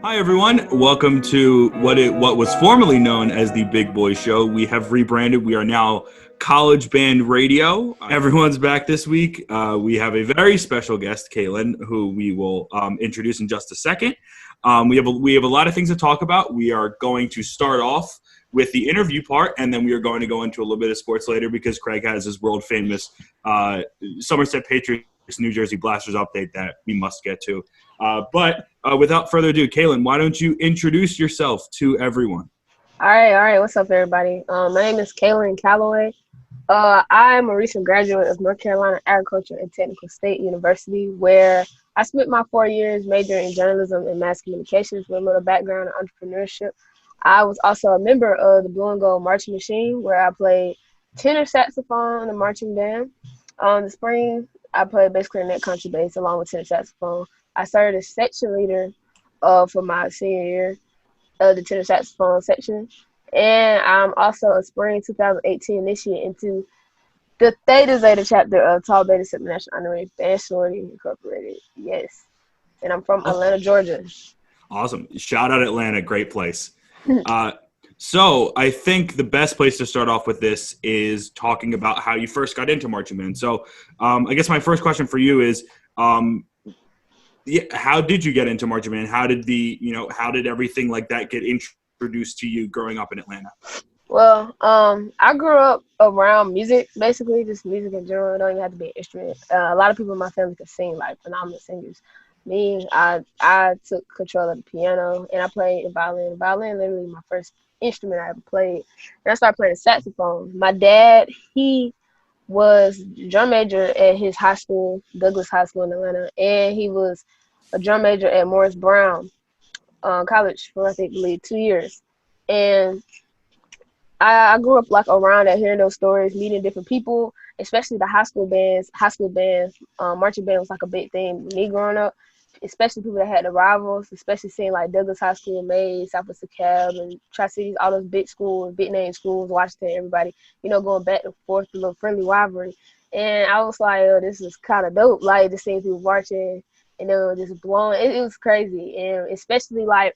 Hi everyone, welcome to what was formerly known as the Big Boy Show. We have rebranded. We are now College Band Radio. Everyone's back this week. We have a very special guest, Kailyn, who we will introduce in just a second. We have a lot of things to talk about. We are going to start off with the interview part, and then we are going to go into a little bit of sports later because Craig has his world famous Somerset Patriots New Jersey Blasters update that we must get to. But without further ado, Kailyn, why don't you introduce yourself to everyone? All right. What's up, everybody? My name is Kailyn Calloway. I am a recent graduate of North Carolina Agriculture and Technical State University, where I spent my 4 years majoring in journalism and mass communications with a little background in entrepreneurship. I was also a member of the Blue and Gold Marching Machine, where I played tenor saxophone in the marching band. In the spring, I played bass clarinet, contrabass, along with tenor saxophone. I started as section leader for my senior year of the tenor saxophone section. And I'm also a spring 2018 initiate into the Theta Zeta chapter of Tau Beta Sigma National Honorary Band Sorority Incorporated. Yes. And I'm from Atlanta, Georgia. Awesome. Shout out Atlanta. Great place. So I think the best place to start off with this is talking about how you first got into marching band. So I guess my first question for you is, how did you get into marching band? How did everything like that get introduced to you growing up in Atlanta? Well, I grew up around music, basically, just music in general. It don't even have to be an instrument. A lot of people in my family could sing, like phenomenal singers. Me, I took control of the piano, and I played violin. Violin, literally my first instrument I ever played. And I started playing the saxophone. My dad, he was drum major at his high school, Douglas High School in Atlanta, and he was a drum major at Morris Brown College for, I believe 2 years. And I grew up like around that, hearing those stories, meeting different people, especially the high school bands. Marching band was like a big thing with me growing up, especially people that had the rivals, especially seeing like Douglas High School, Mays, Southwest DeKalb, and Tri-Cities, all those big schools, big name schools, Washington, everybody, going back and forth, a little friendly rivalry. And I was like, oh, this is kind of dope, like just seeing people marching and they were just blowing. It was crazy. And especially like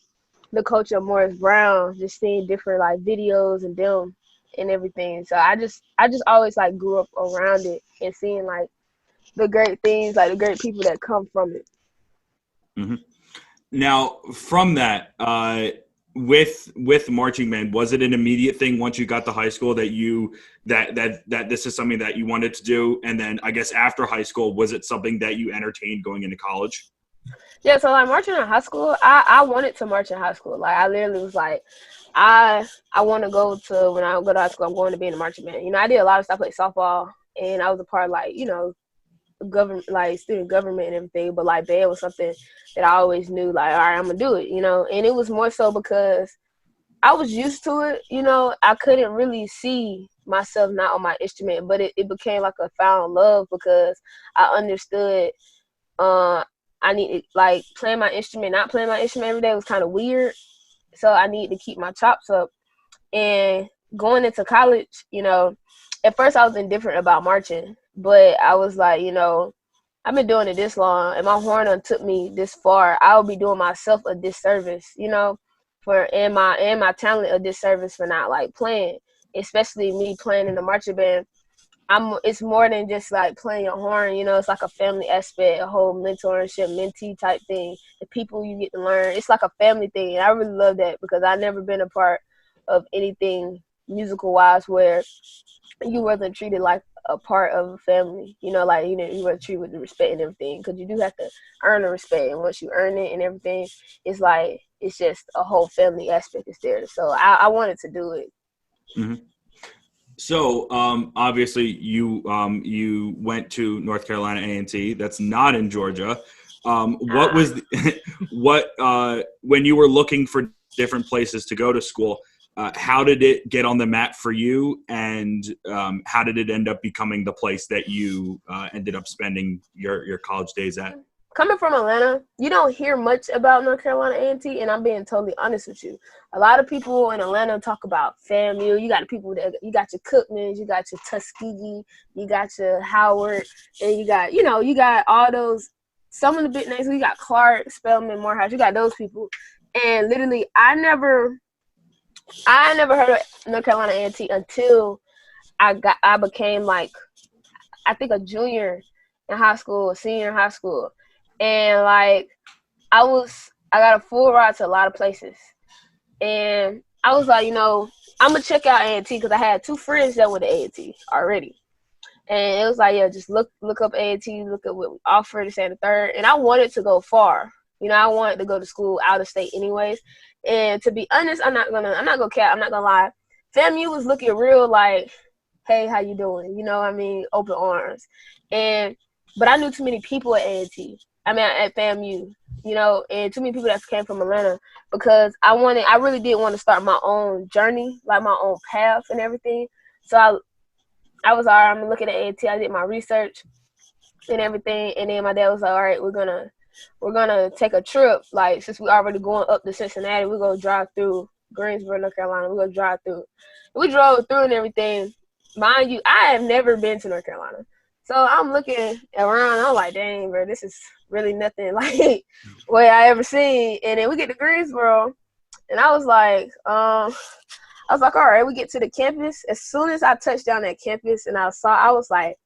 the culture of Morris Brown, just seeing different like videos and them and everything. So I just always like grew up around it and seeing like the great things, like the great people that come from it. Mm-hmm. Now, from that, with marching band, was it an immediate thing once you got to high school that this is something that you wanted to do? And then I guess after high school, was it something that you entertained going into college? Yeah, so like marching in high school, I wanted to march in high school. Like I literally was like, I want to go to, when I go to high school, I'm going to be in the marching band. I did a lot of stuff, like softball, and I was a part of like, government, like student government and everything, but like band was something that I always knew, like, all right, I'm gonna do it, and it was more so because I was used to it. I couldn't really see myself not on my instrument, but it became like a found love because I understood I needed, like, playing my instrument, not playing my instrument every day was kind of weird, so I needed to keep my chops up. And going into college, at first I was indifferent about marching, but I was like, I've been doing it this long, and my horn done took me this far. I would be doing myself a disservice, and my talent a disservice for not like playing, especially me playing in the marching band. It's more than just like playing your horn, it's like a family aspect, a whole mentorship, mentee type thing. The people you get to learn, it's like a family thing. And I really love that because I've never been a part of anything musical wise where you wasn't treated like a part of a family, you were treated with the respect and everything, because you do have to earn the respect, and once you earn it and everything, it's like, it's just a whole family aspect is there. So I wanted to do it. Mm-hmm. So obviously you went to North Carolina A&T. That's not in Georgia. What was when you were looking for different places to go to school? How did it get on the map for you, and how did it end up becoming the place that you ended up spending your college days at? Coming from Atlanta, you don't hear much about North Carolina A&T, and I'm being totally honest with you. A lot of people in Atlanta talk about FAMU. You got the people you got your Cookmans, you got your Tuskegee, you got your Howard, and you got all those, some of the big names. You got Clark, Spelman, Morehouse. You got those people. And literally, I never heard of North Carolina A&T until I became like, I think a junior in high school, a senior in high school, and like I got a full ride to a lot of places, and I was like, I'm gonna check out A&T because I had 2 friends that went to A&T already, and it was like, yeah, just look up A&T, look at what we offer, this and the third, and I wanted to go far, I wanted to go to school out of state anyways, and to be honest, I'm not gonna cap, I'm not gonna lie, FAMU was looking real like, hey, how you doing? Open arms. But I knew too many people at A&T. At FAMU, and too many people that came from Atlanta because I really did want to start my own journey, like my own path and everything. So I was all right, I'm looking at A&T. I did my research and everything, and then my dad was like, all right, we're gonna take a trip. Like, since we already going up to Cincinnati, we're gonna drive through Greensboro, North Carolina. We're gonna drive through. We drove through and everything. Mind you, I have never been to North Carolina. So I'm looking around, I'm like, dang, bro, this is really nothing like what I ever seen. And then we get to Greensboro, and I was like, all right, we get to the campus. As soon as I touched down that campus and I was like,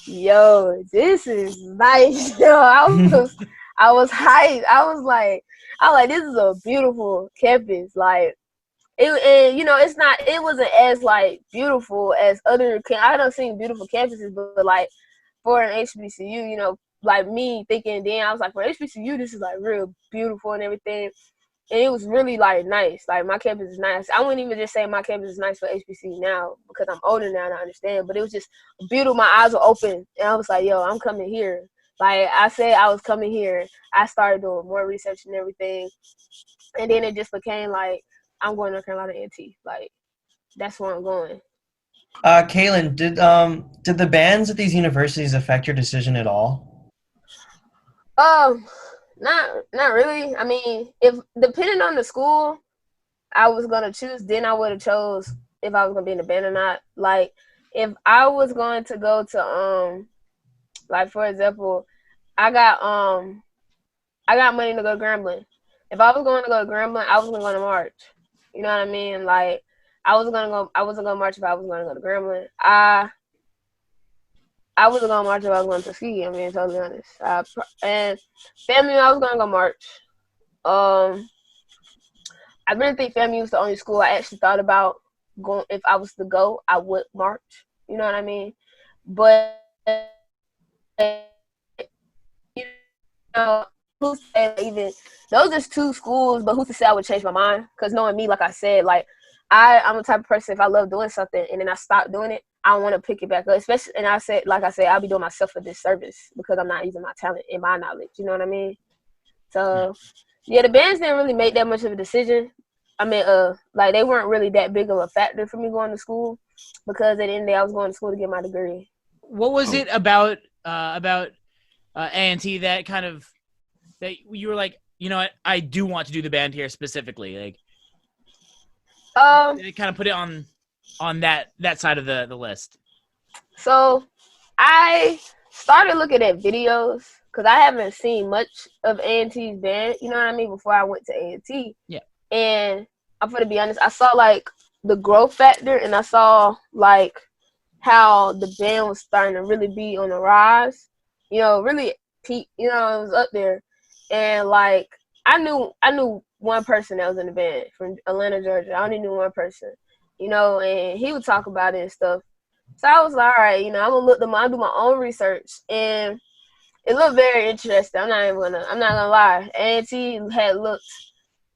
yo, this is nice. I was hyped. I was like, this is a beautiful campus. Like, it wasn't as like beautiful as other. I don't seen beautiful campuses, but like for an HBCU, like me thinking then I was like, for HBCU, this is like real beautiful and everything. And it was really like nice. Like, my campus is nice. I wouldn't even just say my campus is nice for HBCU now because I'm older now and I understand. But it was just beautiful. My eyes were open, and I was like, yo, I'm coming here. Like I said, I was coming here. I started doing more research and everything, and then it just became like, I'm going to North Carolina A&T. Like, that's where I'm going. Kailyn, did the bans at these universities affect your decision at all? Not really. I mean, if depending on the school I was gonna choose, then I would have chose if I was gonna be in the band or not. Like, if I was going to go to like, for example, I got money to go to Grambling. If I was going to go to Grambling, I was gonna go to March. You know what I mean? Like, I wasn't gonna march if I was gonna go to Grambling. I wasn't gonna march if I was going to Tuskegee. I'm being totally honest. And FAMU, I was gonna go march. I really think FAMU was the only school I actually thought about going. If I was to go, I would march. You know what I mean? But who's to say even those are 2 schools? But who's to say I would change my mind? Because knowing me, like I said, like I'm the type of person, if I love doing something and then I stop doing it, I want to pick it back up. Especially, and like I said, I'll be doing myself a disservice because I'm not using my talent and my knowledge. You know what I mean? So, yeah, the bands didn't really make that much of a decision. I mean, like, they weren't really that big of a factor for me going to school because at the end of the day, I was going to school to get my degree. What was it about A&T that kind of that you were like, you know what, I do want to do the band here specifically? Like, they kind of put it on that side of the list. So I started looking at videos because I haven't seen much of A&T's band, you know what I mean, before I went to A&T. Yeah. And I'm going to be honest, I saw like the growth factor, and I saw like how the band was starting to really be on the rise, really peak, it was up there. And like, I knew one person that was in the band from Atlanta, Georgia. I only knew one person, and he would talk about it and stuff. So I was like, all right, I'm gonna do my own research, and it looked very interesting. I'm not gonna lie. A&T had looked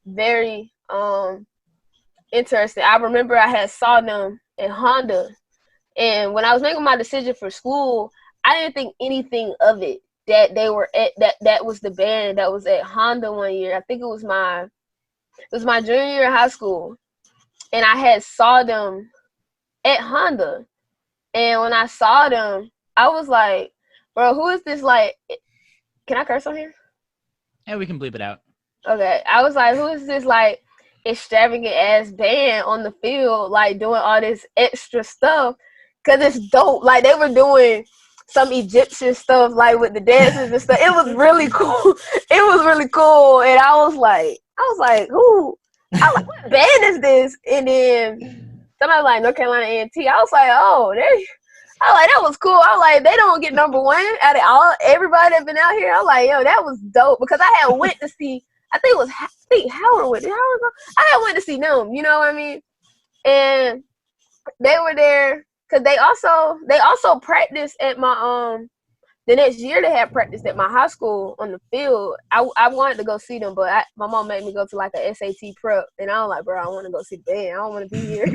very interesting. I remember I had saw them in Honda, and when I was making my decision for school, I didn't think anything of it. That they were at that was the band that was at Honda one year. I think it was my junior year of high school, and I had saw them at Honda. And when I saw them, I was like, bro, who is this? Like, can I curse on here? Yeah, we can bleep it out. Okay. I was like, who is this, like, extravagant ass band on the field, like, doing all this extra stuff? Because it's dope. Like, they were doing some Egyptian stuff, like with the dances and stuff. It was really cool. It was really cool. And I was like, who? I was like, what band is this? And then somebody was like North Carolina A&T. I was like, oh, I was like, that was cool. I was like, they don't get number one out of everybody that been out here. I was like, yo, that was dope because I had went to see. I think Howard went. I had went to see them. You know what I mean? And they were there because they also practiced at my the next year they had practiced at my high school on the field. I wanted to go see them, but my mom made me go to like a SAT prep, and I was like, bro, I want to go see the band. I don't want to be here.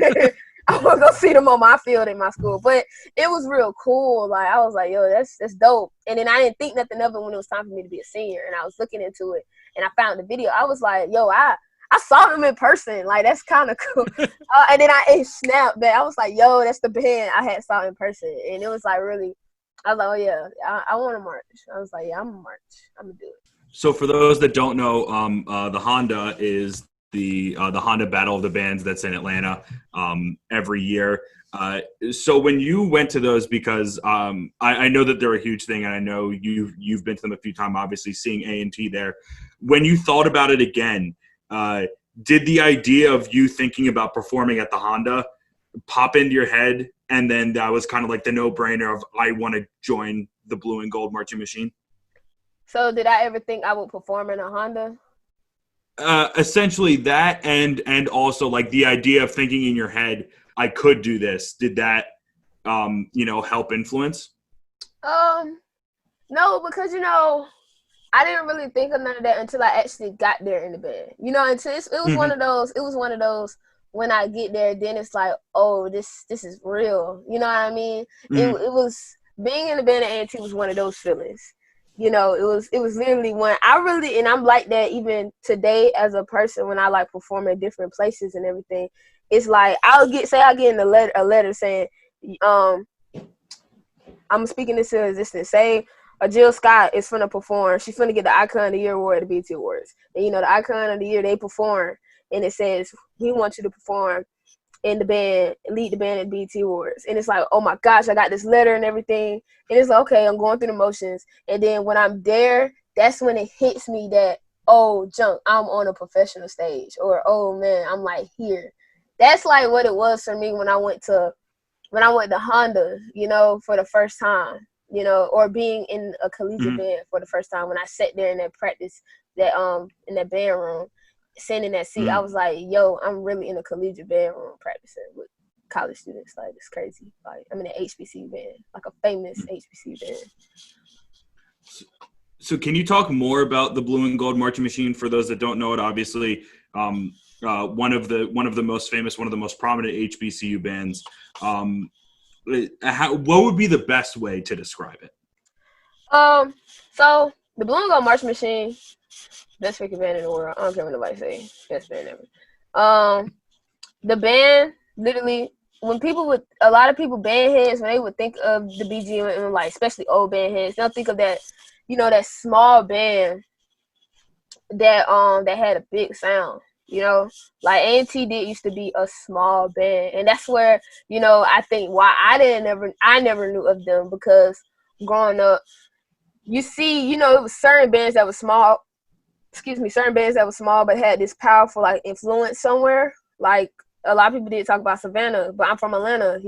I want to go see them on my field in my school. But it was real cool. Like I was like, yo, that's dope. And then I didn't think nothing of it when it was time for me to be a senior, and I was looking into it, and I found the video. I was like, yo, I saw them in person. Like, that's kind of cool. And then it snapped back. I was like, yo, that's the band I had saw in person. And it was like really, I was like, oh, yeah, I want to march. I was like, yeah, I'm going to march. I'm going to do it. So for those that don't know, the Honda is the Honda Battle of the Bands that's in Atlanta every year. So when you went to those, because I know that they're a huge thing, and I know you've been to them a few times, obviously seeing A&T there. When you thought about it again, did the idea of you thinking about performing at the Honda pop into your head, and then that was kind of like the no-brainer of I want to join the Blue and Gold Marching Machine? So did I ever think I would perform in a Honda? Essentially that, and also like the idea of thinking in your head, I could do this. Did that, help influence? No, because I didn't really think of none of that until I actually got there in the band. Until it was one of those. It was one of those when I get there, then it's like, oh, this is real. You know what I mean? It was being in the band at A&T was one of those feelings. It was literally when and I'm like that even today as a person when I like perform at different places and everything. It's like I get in a letter saying, I'm speaking this into existence. Say Jill Scott is finna perform. She's finna get the Icon of the Year award at the BET Awards. And the Icon of the Year, they perform, and it says, we want you to perform in the band, lead the band at BET Awards. And it's like, oh my gosh, I got this letter and everything. And it's like, okay, I'm going through the motions. And then when I'm there, that's when it hits me that, oh, junk, I'm on a professional stage. Or, oh man, I'm like here. That's like what it was for me when I went to Honda, for the first time, or being in a collegiate band for the first time. When I sat there in that practice, that in that band room, sitting in that seat, I was like, yo, I'm really in a collegiate band room practicing with college students. Like, it's crazy. Like, I'm in an HBCU band, like a famous HBCU band. So can you talk more about the Blue and Gold Marching Machine for those that don't know it? Obviously, one of the most famous, one of the most prominent HBCU bands. What would be the best way to describe it? So the Blue and Gold Marching Machine, best freaking band in the world. I don't care what nobody say. Best band ever. The band, literally, a lot of people, band heads, when they would think of the BGMM, like especially old band heads, they'll think of that, that small band that had a big sound. Like A&T did used to be a small band, and that's where I think why I never knew of them, because growing up, you see, it was certain bands that were small. Certain bands that were small but had this powerful like influence somewhere. Like a lot of people did talk about Savannah, but I'm from Atlanta,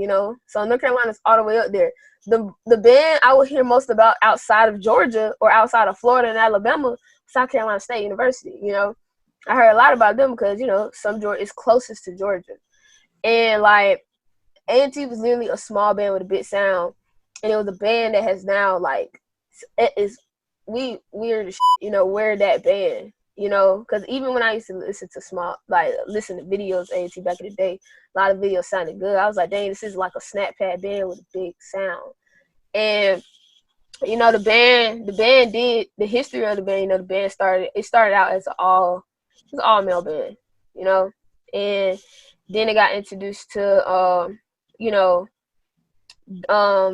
so North Carolina's all the way up there. The band I would hear most about outside of Georgia or outside of Florida and Alabama, South Carolina State University. I heard a lot about them because some Georgia is closest to Georgia, and like A&T was literally a small band with a big sound, and it was a band that has now like we're that band, because even when I used to listen to videos of A&T back in the day, a lot of videos sounded good. I was like, dang, this is like a snap pad band with a big sound. And the band did the history of the band. The band started out as an all male band, and then it got introduced to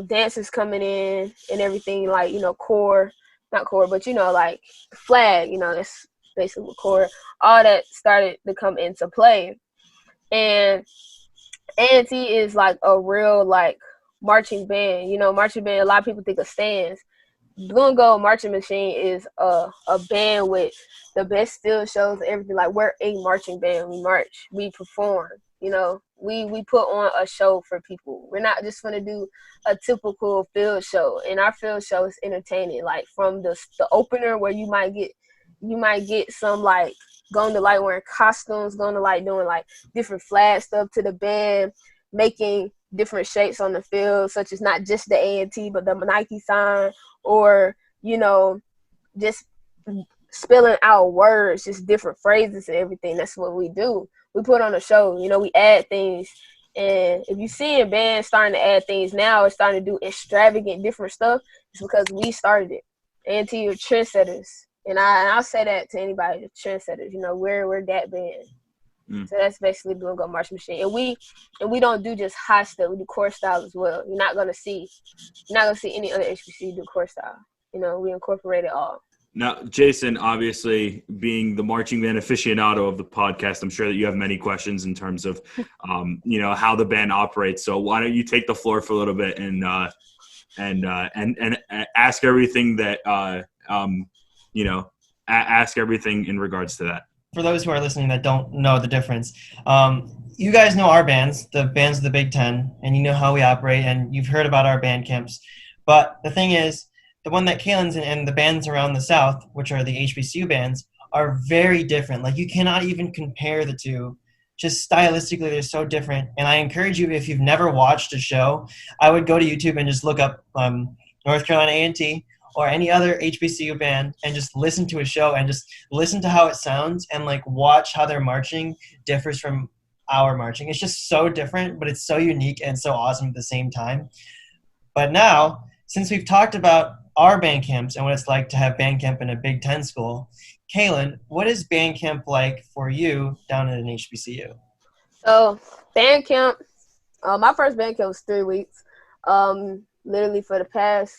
dancers coming in and everything, like core, not core, but like flag, that's basically what core, all that started to come into play. And A&T is like a real like marching band. Marching band, a lot of people think of stands. Blue and Gold Marching Machine is a band with the best field shows and everything. Like, we're a marching band. We march, we perform. We put on a show for people. We're not just gonna do a typical field show. And our field show is entertaining. Like, from the opener, where you might get some like going to like wearing costumes, going to like doing like different flag stuff to the band, making different shapes on the field, such as not just the A&T but the Nike sign, or just spelling out words, just different phrases and everything. That's what we do. We put on a show. We add things. And if you see a band starting to add things now, or starting to do extravagant different stuff, it's because we started it. A&T are trendsetters. And I'll say that to anybody, the trendsetters. We're that band. So that's basically Blue and Gold Marching Machine. And we don't do just high stuff. We do core style as well. You're not gonna see any other HBCU do core style. We incorporate it all. Now, Jason, obviously being the marching band aficionado of the podcast, I'm sure that you have many questions in terms of, how the band operates. So why don't you take the floor for a little bit and ask everything that ask everything in regards to that. For those who are listening that don't know the difference, you guys know our bands, the bands of the Big Ten, and you know how we operate, and you've heard about our band camps. But the thing is, the one that Kailyn's in and the bands around the South, which are the HBCU bands, are very different. Like, you cannot even compare the two. Just stylistically, they're so different. And I encourage you, if you've never watched a show, I would go to YouTube and just look up North Carolina A&T or any other HBCU band and just listen to a show and just listen to how it sounds and like watch how their marching differs from our marching. It's just so different, but it's so unique and so awesome at the same time. But now, since we've talked about our band camps and what it's like to have band camp in a Big Ten school, Kailyn, what is band camp like for you down at an HBCU? So band camp, my first band camp was 3 weeks. Literally for the past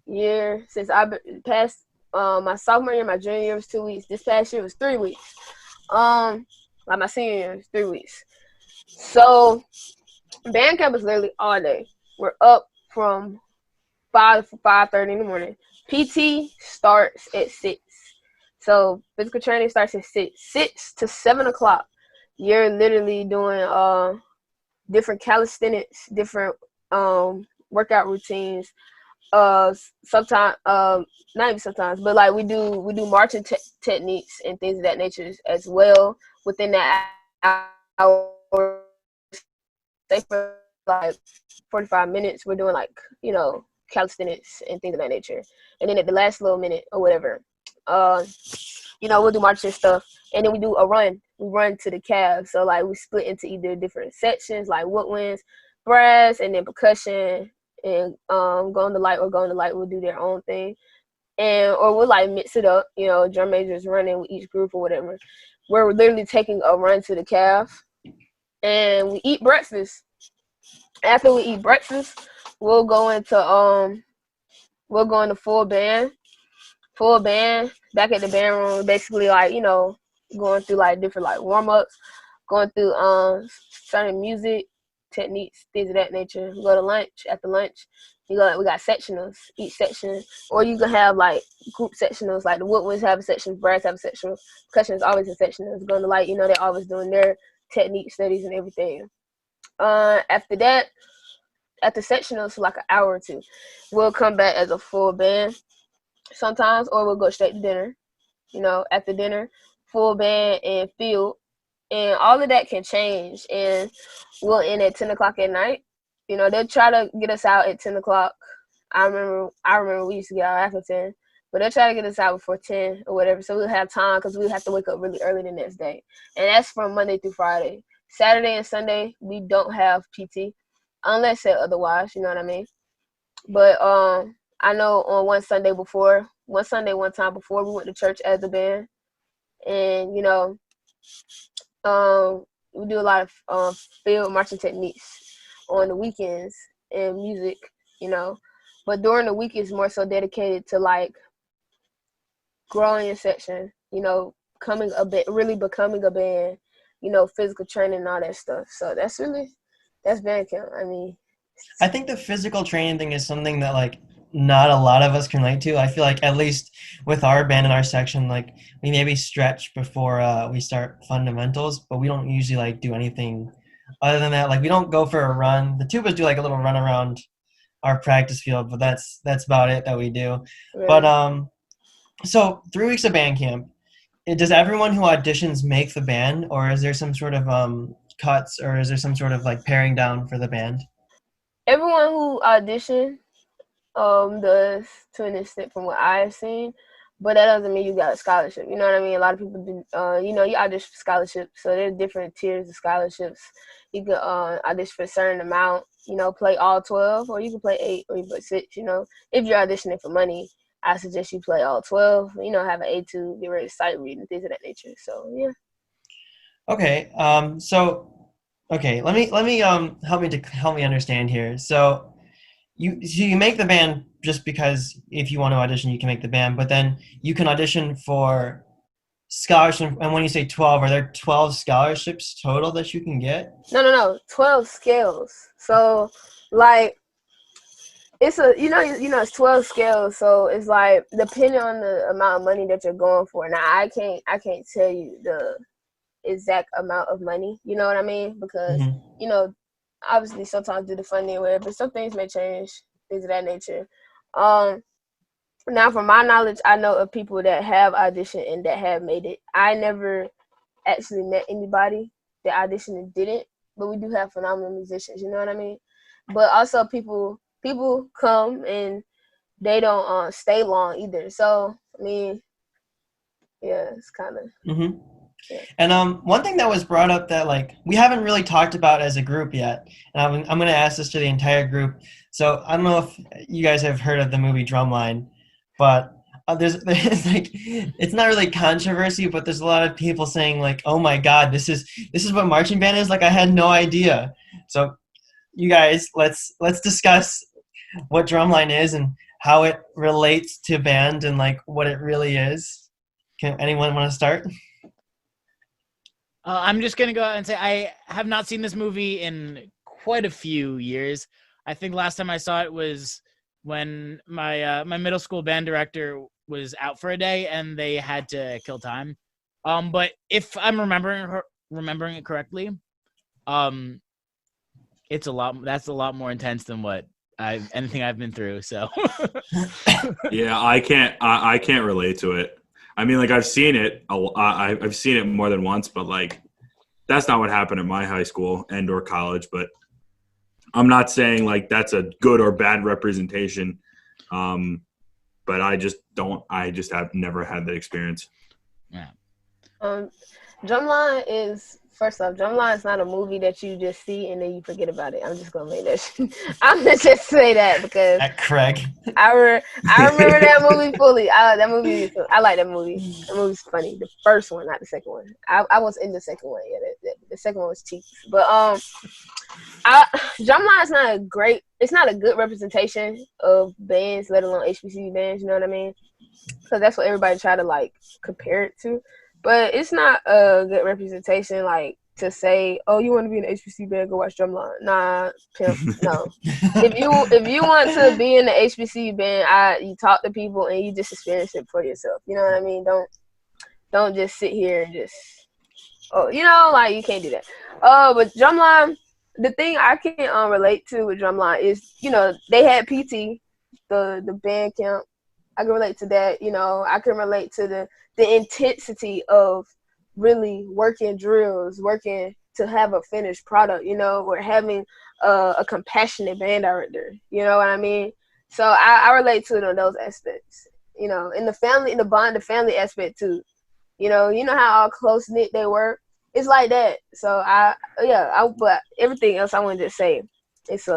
year, since I've been past my sophomore year, my junior year was 2 weeks. This past year was 3 weeks. Like my senior year was 3 weeks. So band camp is literally all day. We're up from 5 to 5:30 in the morning. PT starts at 6. So physical training starts at 6 to 7 o'clock. You're literally doing different calisthenics, different workout routines. Sometimes, not even sometimes, but like we do marching techniques and things of that nature as well within that hour. Say for like 45 minutes, we're doing like calisthenics and things of that nature, and then at the last little minute or whatever, we'll do marching stuff, and then we do a run. We run to the calves. So like we split into either different sections, like woodwinds, brass, and then percussion, and going to light will do their own thing, or we'll like mix it up. Drum majors running with each group or whatever. We're literally taking a run to the calf, and we eat breakfast. After we eat breakfast, we'll go into full band. Full band, back at the band room, basically like, going through like different like warm-ups, going through certain music, techniques, things of that nature. We go to lunch. After lunch, we got sectionals, each section. Or you can have like group sectionals, like the woodwinds have a section, brass have a section, percussion is always a sectional. Going to like, they're always doing their technique studies and everything. After that, after sectionals for like an hour or two, we'll come back as a full band sometimes, or we'll go straight to dinner. After dinner, full band and field, and all of that can change, and we'll end at 10 o'clock at night. They'll try to get us out at 10 o'clock. I remember we used to get out after 10, but they'll try to get us out before 10 or whatever, so we'll have time because we'll have to wake up really early the next day, and that's from Monday through Friday. Saturday and Sunday, we don't have PT, unless said otherwise, you know what I mean? But I know on one time before, we went to church as a band, and we do a lot of field marching techniques on the weekends and music, but during the week is more so dedicated to like growing your section, becoming a band, physical training and all that stuff. So that's band camp. I mean, I think the physical training thing is something that like not a lot of us can relate to. I feel like at least with our band in our section, like we maybe stretch before we start fundamentals, but we don't usually like do anything other than that. Like we don't go for a run. The tubas do like a little run around our practice field, but that's about it that we do. But so 3 weeks of band camp. Does everyone who auditions make the band, or is there some sort of cuts, or is there some sort of like paring down for the band? Everyone who auditioned does to an extent from what I've seen, but that doesn't mean you got a scholarship. You know what I mean? A lot of people do. You audition for scholarships, so there's different tiers of scholarships. You can audition for a certain amount. Play all 12, or you can play 8, or you play 6. If you're auditioning for money, I suggest you play all 12. Have an A2, get ready to sight read and things of that nature. So yeah. Okay. Okay. Let me help me understand here. So you make the band just because if you want to audition, you can make the band, but then you can audition for scholarship. And when you say 12, are there 12 scholarships total that you can get? No. 12 scales. So like it's it's 12 scales. So it's like depending on the amount of money that you're going for. Now I can't tell you the exact amount of money. You know what I mean? Because obviously sometimes due to funding or whatever, some things may change, things of that nature. Now from my knowledge, I know of people that have auditioned and that have made it. I never actually met anybody that auditioned and didn't, but we do have phenomenal musicians, you know what I mean? But also people come and they don't stay long either. So I mean, yeah, it's kind of Yeah. And one thing that was brought up that like we haven't really talked about as a group yet, and I'm going to ask this to the entire group. So I don't know if you guys have heard of the movie Drumline, but there's like it's not really controversy, but there's a lot of people saying like, oh my God, this is what marching band is. Like I had no idea. So you guys, let's discuss what Drumline is and how it relates to band and like what it really is. Can anyone want to start? I'm just going to go out and say I have not seen this movie in quite a few years. I think last time I saw it was when my middle school band director was out for a day and they had to kill time. But if I'm remembering it correctly, that's a lot more intense than anything I've been through. So yeah, I can't relate to it. I mean, like I've seen it more than once, but like that's not what happened at my high school and or college. But I'm not saying like that's a good or bad representation. But I just have never had that experience. Yeah. Drumline is not a movie that you just see and then you forget about it. I'm just gonna make that. I'm gonna just say that because Craig. I remember that movie fully. I like that movie. That movie's funny. The first one, not the second one. I was in the second one. Yeah, the second one was cheap. But Drumline is not it's not a good representation of bands, let alone HBCU bands. You know what I mean? Because that's what everybody try to like compare it to. But it's not a good representation, like to say, "Oh, you want to be in an HBC band? Go watch Drumline." Nah, pimp, no. if you want to be in the HBC band, you talk to people and you just experience it for yourself. You know what I mean? Don't just sit here and just like you can't do that. But Drumline, the thing I can relate to with Drumline is they had PT, the band camp. I can relate to that. I can relate to the intensity of really working drills, working to have a finished product, or having a compassionate band director. You know what I mean? So I relate to it on those aspects. In the bond, the family aspect too. You know how all close knit they were. It's like that. So but everything else I wanted to say, it's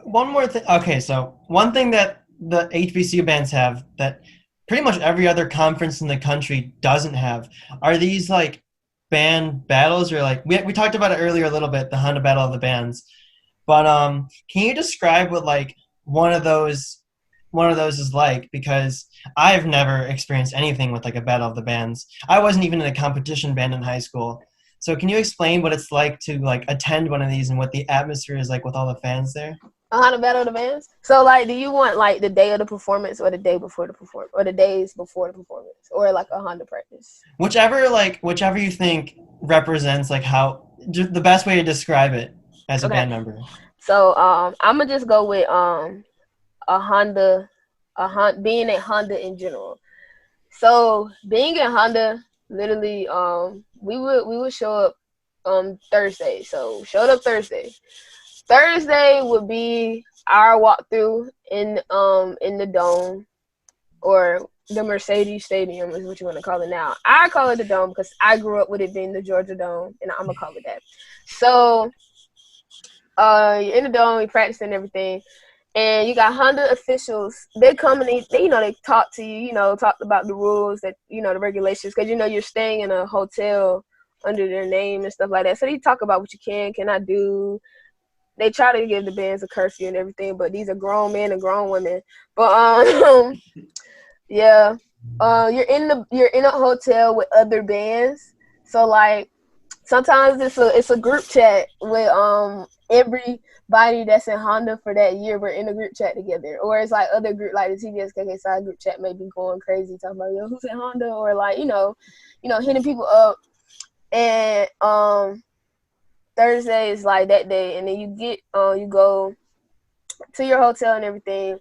One more thing. Okay, so one thing that the HBCU bands have that pretty much every other conference in the country doesn't have are these like band battles, or like we talked about it earlier a little bit, the Honda Battle of the Bands. But can you describe what like one of those is like? Because I've never experienced anything with like a battle of the bands. I wasn't even in a competition band in high school. So can you explain what it's like to like attend one of these and what the atmosphere is like with all the fans there? How to battle the bands. So like, do you want like the day of the performance or the day before the performance or the days before the performance or like a Honda practice? Whichever you think represents like how the best way to describe it as a Okay. band member. So I'm gonna just go with being at Honda in general. So being at Honda, literally, we would show up Thursday. So showed up Thursday. Thursday would be our walkthrough in the Dome or the Mercedes Stadium is what you want to call it now. I call it the Dome because I grew up with it being the Georgia Dome, and I'm gonna call it that. So you're in the Dome, we practice and everything. And you got Honda officials. They come and they talk to you, talk about the rules that, the regulations, because, you're staying in a hotel under their name and stuff like that. So they talk about what you cannot do. They try to give the bands a curfew and everything, but these are grown men and grown women. But yeah, you're in a hotel with other bands. So like sometimes it's a group chat with everybody that's in Honda for that year. We're in a group chat together, or it's like other group like the TBSKK side group chat may be going crazy talking about who's in Honda, or like hitting people up. And Thursday is like that day, and then you go to your hotel and everything.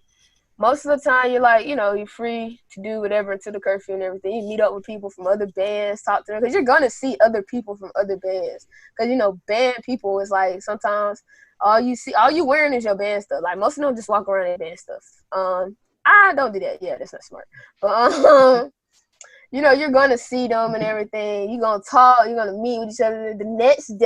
Most of the time, you're like, you're free to do whatever until the curfew and everything. You meet up with people from other bands, talk to them, because you're going to see other people from other bands. Because, band people is like sometimes all you wearing is your band stuff. Like most of them just walk around in band stuff. I don't do that. Yeah, that's not smart. But, you're going to see them and everything. You're going to talk. You're going to meet with each other. The next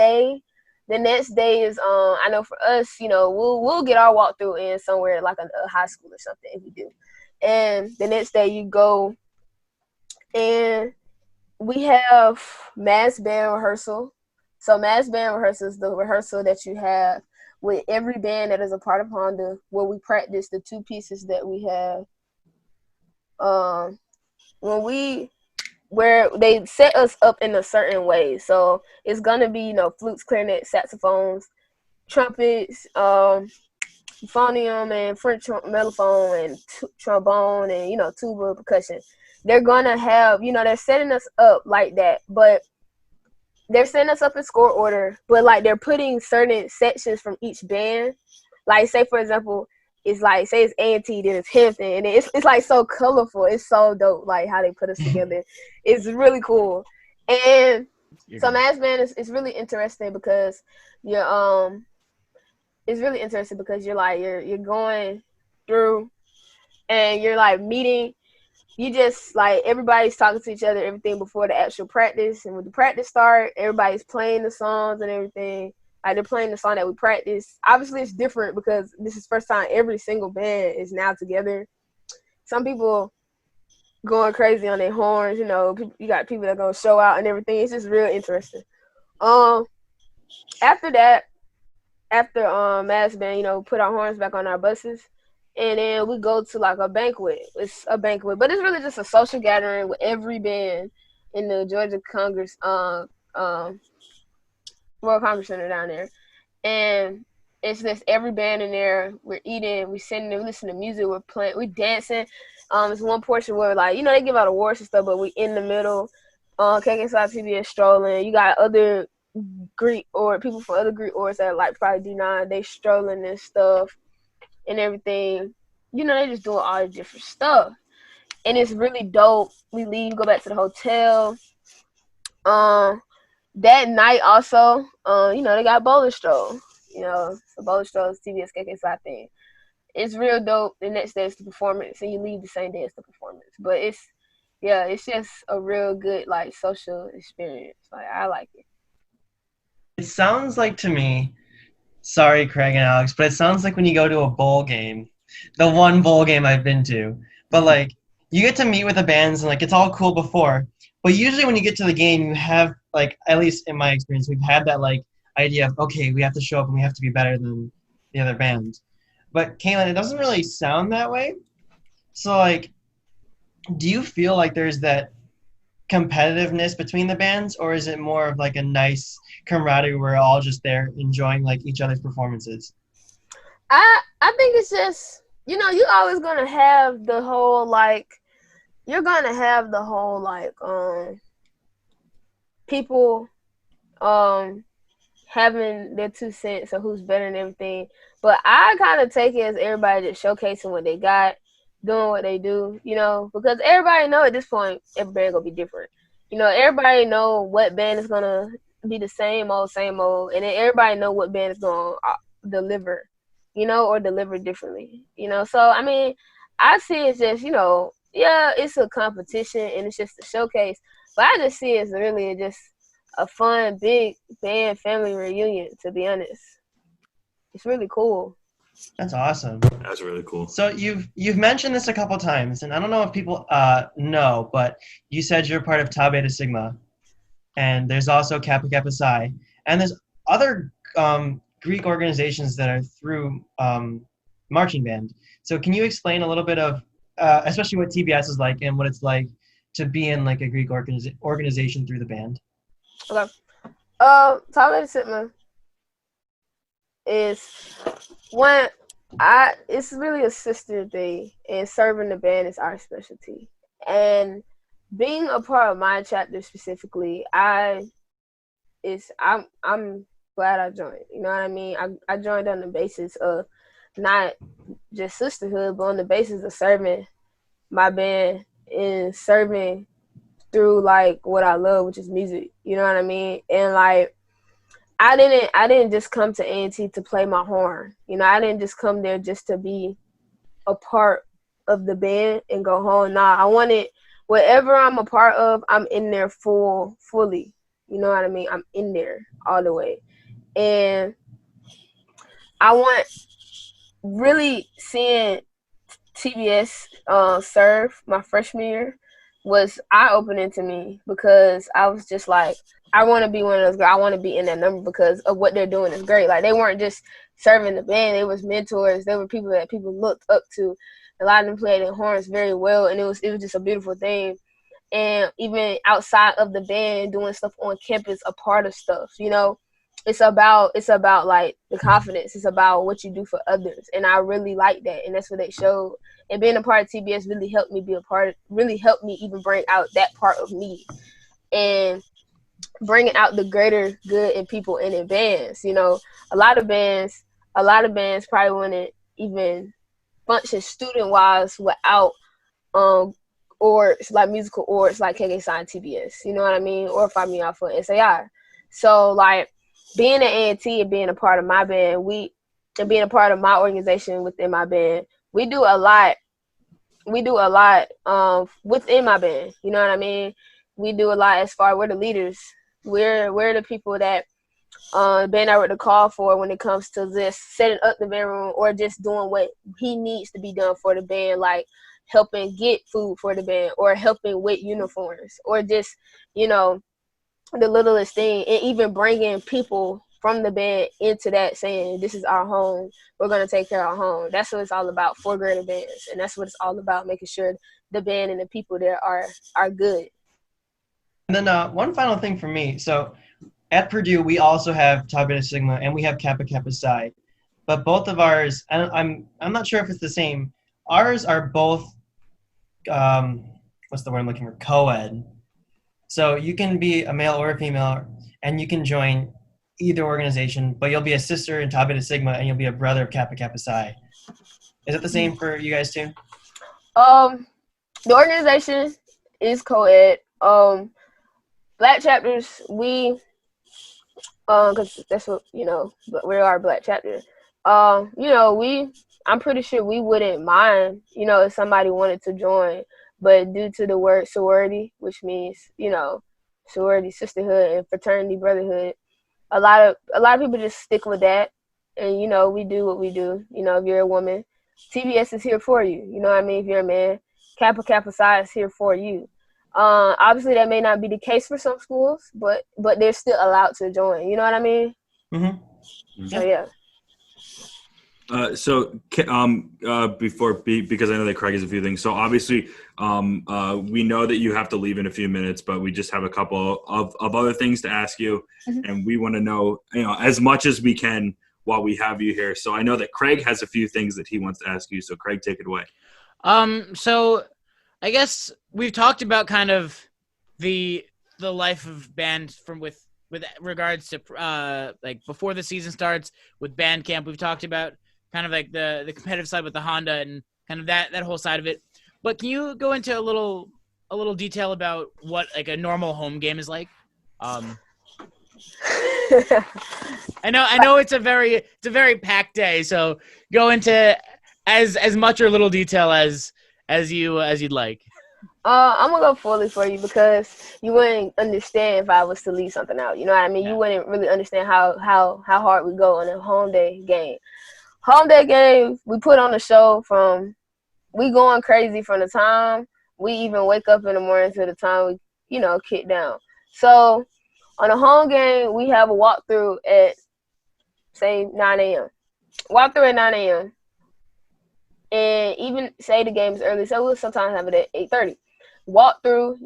day is I know for us, we'll get our walkthrough in somewhere like a high school or something if we do. And the next day you go and we have mass band rehearsal. So mass band rehearsal is the rehearsal that you have with every band that is a part of Honda, where we practice the two pieces that we have. Where they set us up in a certain way. So it's gonna be, flutes, clarinet, saxophones, trumpets, euphonium and French mellophone and trombone and, tuba, percussion. They're gonna have, they're setting us up like that, but they're setting us up in score order, but like they're putting certain sections from each band. Like say for example, it's like, say it's A&T, then it's Hampton, and it's like so colorful. It's so dope, like how they put us together. It's really cool. And so mass band is really interesting because you're like you're going through and you're like meeting. You just like everybody's talking to each other, everything before the actual practice, and when the practice start, everybody's playing the songs and everything. Like they're playing the song that we practice. Obviously, it's different because this is the first time every single band is now together. Some people going crazy on their horns, you got people that are gonna show out and everything. It's just real interesting. After that, after mass band, put our horns back on our buses, and then we go to like a banquet. It's a banquet, but it's really just a social gathering with every band in the Georgia Congress World Congress Center down there. And it's just every band in there. We're eating, we're sitting there, we listen to music, we're playing, we're dancing. It's one portion where like, they give out awards and stuff, but we in the middle. KK Side PBS strolling. You got other Greek or people from other Greek orgs that like probably D9, they strolling and stuff and everything. They just doing all the different stuff. And it's really dope. We leave, go back to the hotel. That night also, they got bowling stroll. The bowling stroll is TBS KK Side thing. It's real dope. The next day is the performance, and you leave the same day as the performance. But it's just a real good like social experience. Like I like it. It sounds like to me, sorry Craig and Alex, but it sounds like when you go to a bowl game, the one bowl game I've been to, but like you get to meet with the bands and like it's all cool before. But usually when you get to the game, you have, like, at least in my experience, we've had that, like, idea of, okay, we have to show up and we have to be better than the other band. But, Kailyn, it doesn't really sound that way. So, like, do you feel like there's that – competitiveness between the bands, or is it more of like a nice camaraderie where we're all just there enjoying like each other's performances? I think it's just, you know, you're always gonna have the whole like people having their 2 cents of who's better than everything. But I kind of take it as everybody just showcasing what they got, doing what they do, you know, because everybody know at this point every band gonna be different. You know, everybody know what band is gonna be the same old, and then everybody know what band is gonna deliver, you know, or deliver differently, you know. So I mean, I see it's just, you know, yeah, it's a competition and it's just a showcase, but I just see it's really just a fun big band family reunion. To be honest, it's really cool. That's awesome. That's really cool. So you've mentioned this a couple times, and I don't know if people know, but you said you're part of Tau Beta Sigma, and there's also Kappa Kappa Psi, and there's other Greek organizations that are through marching band. So can you explain a little bit of, especially what TBS is like and what it's like to be in like a Greek organization through the band? Okay. Tau Beta Sigma is when it's really a sister thing, and serving the band is our specialty. And being a part of my chapter specifically, I'm glad I joined. You know what I mean? I joined on the basis of not just sisterhood, but on the basis of serving my band and serving through like what I love, which is music. You know what I mean? And like I didn't just come to A&T to play my horn. You know, I didn't just come there just to be a part of the band and go home. Nah, I wanted whatever I'm a part of, I'm in there fully. You know what I mean? I'm in there all the way. And I want really seeing TBS serve my freshman year was eye-opening to me, because I was just like, I want to be one of those girls. I want to be in that number because of what they're doing is great. Like, they weren't just serving the band. They was mentors. They were people that people looked up to. A lot of them played their horns very well, and it was just a beautiful thing. And even outside of the band, doing stuff on campus, a part of stuff, you know, it's about like the confidence. It's about what you do for others, and I really like that, and that's what they showed. And being a part of TBS really helped me really helped me even bring out that part of me, and bringing out the greater good in people and in bands. You know, a lot of bands probably wouldn't even function student wise without or it's like musical, or it's like KK Sign TBS, you know what I mean? Or Find Me Out for SAI. So like being at A&T and being a part of my band, and being a part of my organization within my band, we do a lot within my band, you know what I mean? We do a lot as far as we're the leaders. We're the people that band I would to call for when it comes to just setting up the band room, or just doing what he needs to be done for the band, like helping get food for the band, or helping with uniforms, or just, you know, the littlest thing. And even bringing people from the band into that, saying, this is our home, we're going to take care of our home. That's what it's all about for greater bands. And that's what it's all about, making sure the band and the people there are good. And then one final thing for me. So at Purdue, we also have Tau Beta Sigma, and we have Kappa Kappa Psi. But both of ours, I'm not sure if it's the same. Ours are both, what's the word I'm looking for? Co-ed. So you can be a male or a female, and you can join either organization, but you'll be a sister in Tau Beta Sigma, and you'll be a brother of Kappa Kappa Psi. Is it the same for you guys too? The organization is co-ed. Black chapters, because that's what, you know, but we are a black chapter. You know, I'm pretty sure we wouldn't mind, you know, if somebody wanted to join, but due to the word sorority, which means, you know, sorority, sisterhood, and fraternity, brotherhood, a lot of people just stick with that. And, you know, we do what we do. You know, if you're a woman, TBS is here for you. You know what I mean? If you're a man, Kappa Kappa Psi is here for you. Obviously, that may not be the case for some schools, but they're still allowed to join. You know what I mean? Mm-hmm. So, yeah. Because I know that Craig has a few things. So obviously, we know that you have to leave in a few minutes, but we just have a couple of other things to ask you, and we want to know, as much as we can while we have you here. So I know that Craig has a few things that he wants to ask you. So Craig, take it away. So I guess we've talked about kind of the life of band from with regards to like before the season starts with band camp. We've talked about kind of like the competitive side with the Honda and kind of that whole side of it. But can you go into a little detail about what like a normal home game is like? I know it's a very packed day, so go into as much or little detail as you'd like. I'm gonna go fully for you because you wouldn't understand if I was to leave something out. You know what I mean? Yeah. You wouldn't really understand how hard we go on a home day game. Home day games, we put on a show from we going crazy from the time we even wake up in the morning to the time we, kick down. So on a home game, we have a walkthrough at say 9 a.m. Walkthrough at 9 a.m. And even say the game is early, so we'll sometimes have it at 8:30. Walkthrough,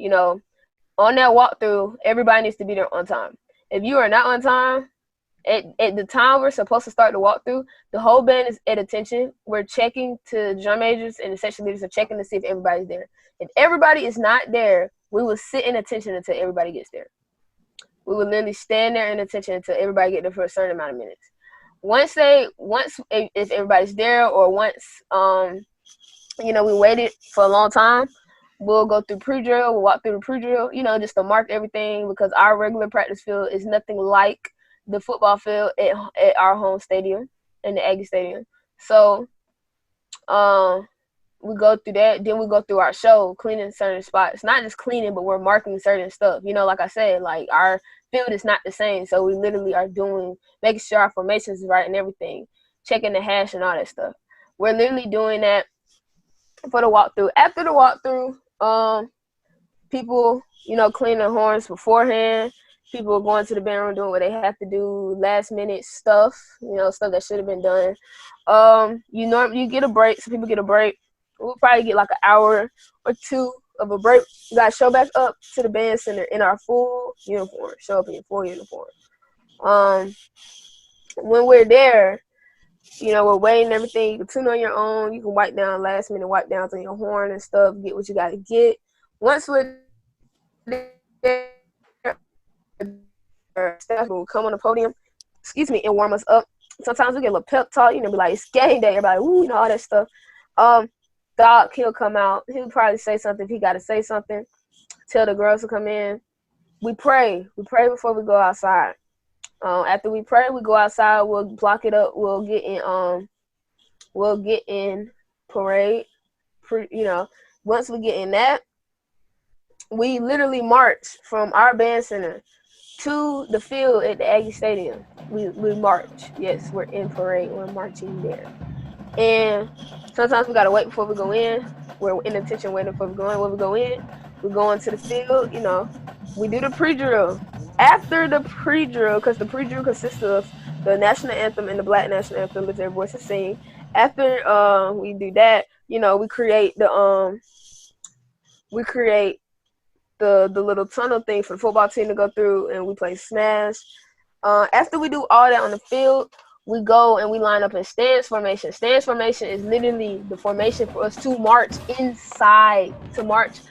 on that walkthrough, everybody needs to be there on time. If you are not on time, at the time we're supposed to start the walkthrough, the whole band is at attention. We're checking to drum majors and the section leaders are checking to see if everybody's there. If everybody is not there, we will sit in attention until everybody gets there. We will literally stand there in attention until everybody gets there for a certain amount of minutes. If everybody's there or once we waited for a long time, we'll go through pre-drill, we'll walk through the pre-drill, just to mark everything because our regular practice field is nothing like the football field at our home stadium, in the Aggie Stadium. So we go through that. Then we go through our show, cleaning certain spots. Not just cleaning, but we're marking certain stuff. Like I said, like our field is not the same. So we literally are making sure our formations is right and everything, checking the hash and all that stuff. We're literally doing that for the walkthrough. After the walkthrough, people, clean their horns beforehand. People are going to the band room doing what they have to do, last minute stuff, stuff that should have been done. You get a break. Some people get a break. We'll probably get like an hour or two of a break. We got to show back up to the band center in our full uniform. Show up in your full uniform. When we're there, we're waiting everything. You can tune on your own. You can wipe down last minute wipe downs on your horn and stuff. Get what you got to get. Once we're there, staff will come on the podium, and warm us up. Sometimes we get a little pep talk, be like, it's game day. Everybody, ooh, all that stuff. Doc, he'll come out. He'll probably say something if he got to say something. Tell the girls to come in. We pray. We pray before we go outside. After we pray, we go outside. We'll block it up. We'll get in parade. Once we get in that, we literally march from our band center to the field at the Aggie Stadium. We march. Yes, we're in parade. We're marching there. And sometimes we got to wait before we go in. We're in attention waiting before we go in. When we go in, we go into the field. We do the pre-drill. After the pre-drill, because the pre-drill consists of the national anthem and the black national anthem that every voice is singing. After we do that, we create the little tunnel thing for the football team to go through, and we play Smash. After we do all that on the field, we go and we line up in stance formation. Stance formation is literally the formation for us to march inside, to march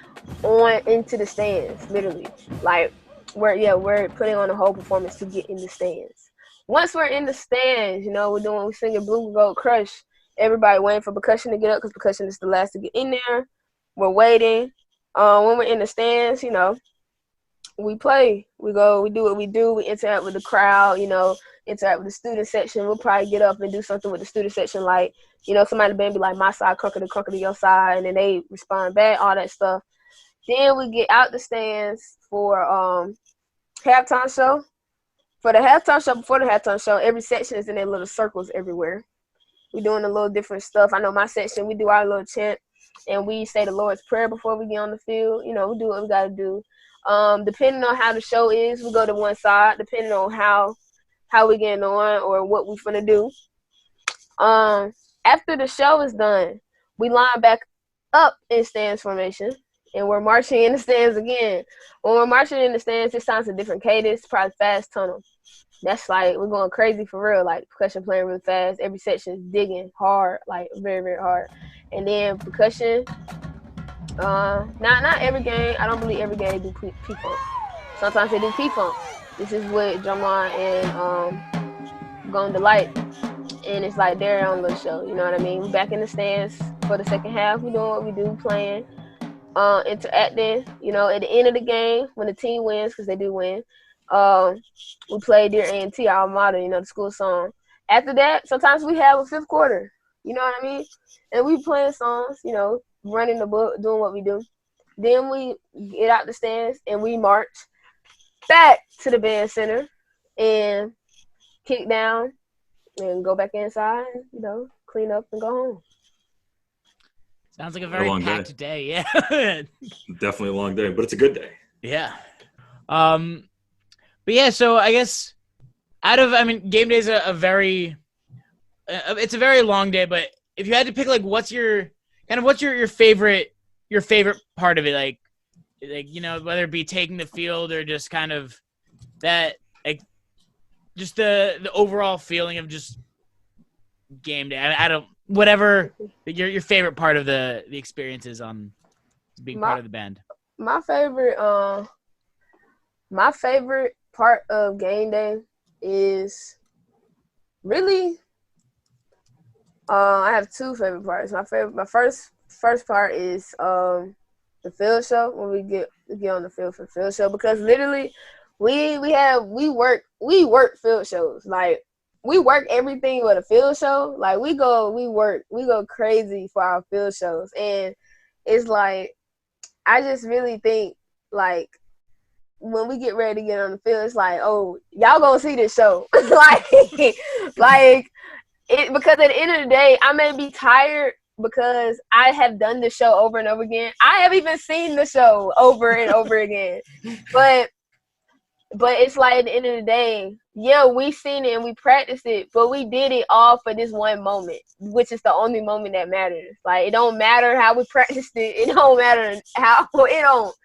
on into the stands, literally. Like, we're putting on a whole performance to get in the stands. Once we're in the stands, we're singing Blue Gold Crush. Everybody waiting for percussion to get up because percussion is the last to get in there. We're waiting. When we're in the stands, we play. We go, we do what we do. We interact with the crowd, interact with the student section. We'll probably get up and do something with the student section, like, somebody in the band be like, my side, crunker to your side, and then they respond back, all that stuff. Then we get out the stands for halftime show. For the halftime show, before the halftime show, every section is in their little circles everywhere. We're doing a little different stuff. I know my section, we do our little chant, and we say the Lord's Prayer before we get on the field. We do what we got to do. Depending on how the show is, we go to one side. Depending on how we getting on or what we finna do. After the show is done, we line back up in stands formation, and we're marching in the stands again. When we're marching in the stands, it sounds a different cadence, probably fast tunnel. That's like we're going crazy for real, like percussion playing really fast. Every section is digging hard, like very, very hard. And then percussion, not every game. I don't believe every game do P-funk. Sometimes they do P-funk. This is with Drumline and Gone Delight. And it's like their own little show, you know what I mean? We back in the stands for the second half. We doing what we do, playing, interacting. You know, at the end of the game, when the team wins, because they do win, we play Dear A&T, our motto, you know, the school song. After that, sometimes we have a fifth quarter, you know what I mean? And we playing songs, you know, running the book, doing what we do. Then we get out the stands and we march back to the band center and kick down and go back inside and, you know, clean up and go home. Sounds like a very packed day. Yeah. Definitely a long day, but it's a good day. Yeah. But yeah, so I guess game day is a very it's a very long day, but if you had to pick like what's your favorite part of it, like you know, whether it be taking the field or just kind of that, like just the overall feeling of just game day. I don't, whatever your favorite part of the experience is on being part of the band. My favorite part of game day is really I have two favorite parts. My first part is the field show, when we get on the field for the field show, because literally we work field shows. Like we work everything but a field show. Like we go crazy for our field shows. And it's like I just really think like when we get ready to get on the field, it's like, oh, y'all gonna see this show. like it, because at the end of the day, I may be tired because I have done the show over and over again. I have even seen the show over and over again. But it's like at the end of the day, yeah, we seen it and we practiced it, but we did it all for this one moment, which is the only moment that matters. Like it don't matter how we practiced it. It don't matter how it don't.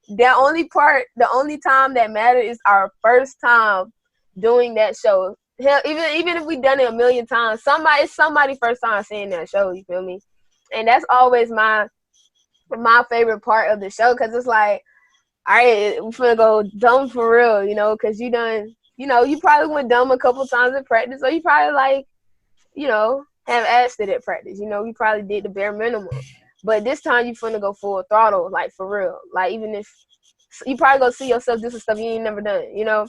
The only time that matters is our first time doing that show. Hell, even if we done it a million times, it's somebody first time seeing that show. You feel me? And that's always my favorite part of the show, because it's like, all right, we're gonna go dumb for real, you know, because you probably went dumb a couple times in practice, or you probably like, you know, have asked it at practice. You know, you probably did the bare minimum. But this time you finna go full throttle, like for real. Like even if you probably go see yourself do some stuff you ain't never done, you know.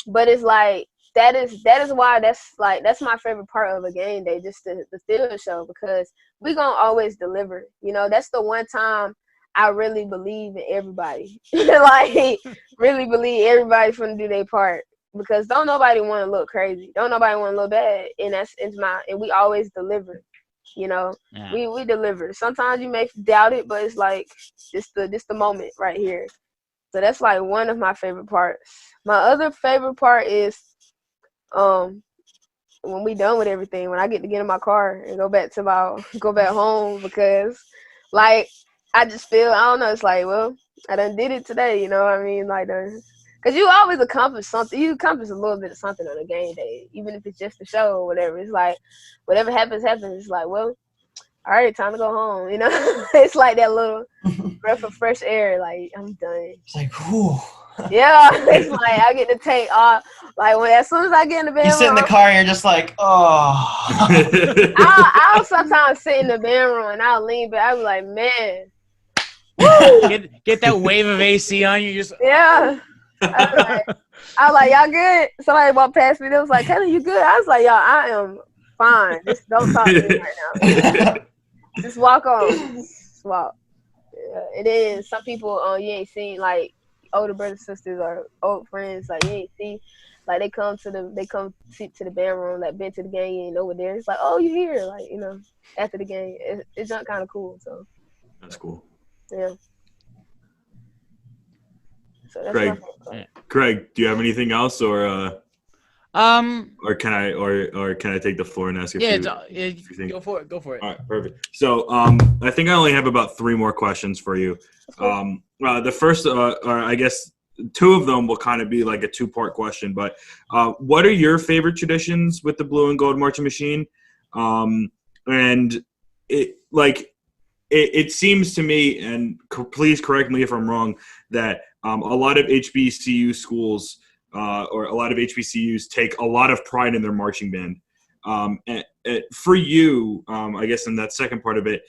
But it's like that is why that's my favorite part of a game day, just the field show, because we gonna always deliver. You know, that's the one time I really believe in everybody. Like really believe everybody finna do their part, because don't nobody want to look crazy, don't nobody want to look bad, and and we always deliver. You know, yeah. we deliver. Sometimes you may doubt it, but it's like this the moment right here. So that's like one of my favorite parts. My other favorite part is when we done with everything, when I get in my car and go back home, because like I just feel, I don't know, it's like, well, I done did it today, you know what I mean? Like, because you always accomplish something. You accomplish a little bit of something on a game day, even if it's just a show or whatever. It's like, whatever happens. It's like, well, all right, time to go home, you know? It's like that little breath of fresh air. Like, I'm done. It's like, whew. Yeah, it's like I get to take off. Like, as soon as I get in the band You sit in the car and you're just like, oh. I'll sometimes sit in the band room and I'll lean back. I'll be like, man. Woo! Get that wave of AC on you. Just yeah. I was like, y'all good? Somebody walked past me. They was like, Kailyn, you good? I was like, y'all, I am fine. Just don't talk to me right now. Just walk on. Just walk. Yeah. And then some people you ain't seen, like older brothers, sisters, or old friends, like you ain't seen. Like they come sit to the band room, like been to the game, you ain't know what there. It's like, oh, you here? Like, you know, after the game, it's not kind of cool. So that's cool. Yeah. So that's Craig, do you have anything else, or? Or can I take the floor and ask a Yeah, few things? go for it. Go for it. All right, perfect. So I think I only have about 3 more questions for you. The first, or I guess 2 of them will kind of be like a 2-part question. But what are your favorite traditions with the Blue and Gold Marching Machine? And it seems to me, and please correct me if I'm wrong, that a lot of HBCU schools or a lot of HBCUs take a lot of pride in their marching band. And for you, I guess in that second part of it,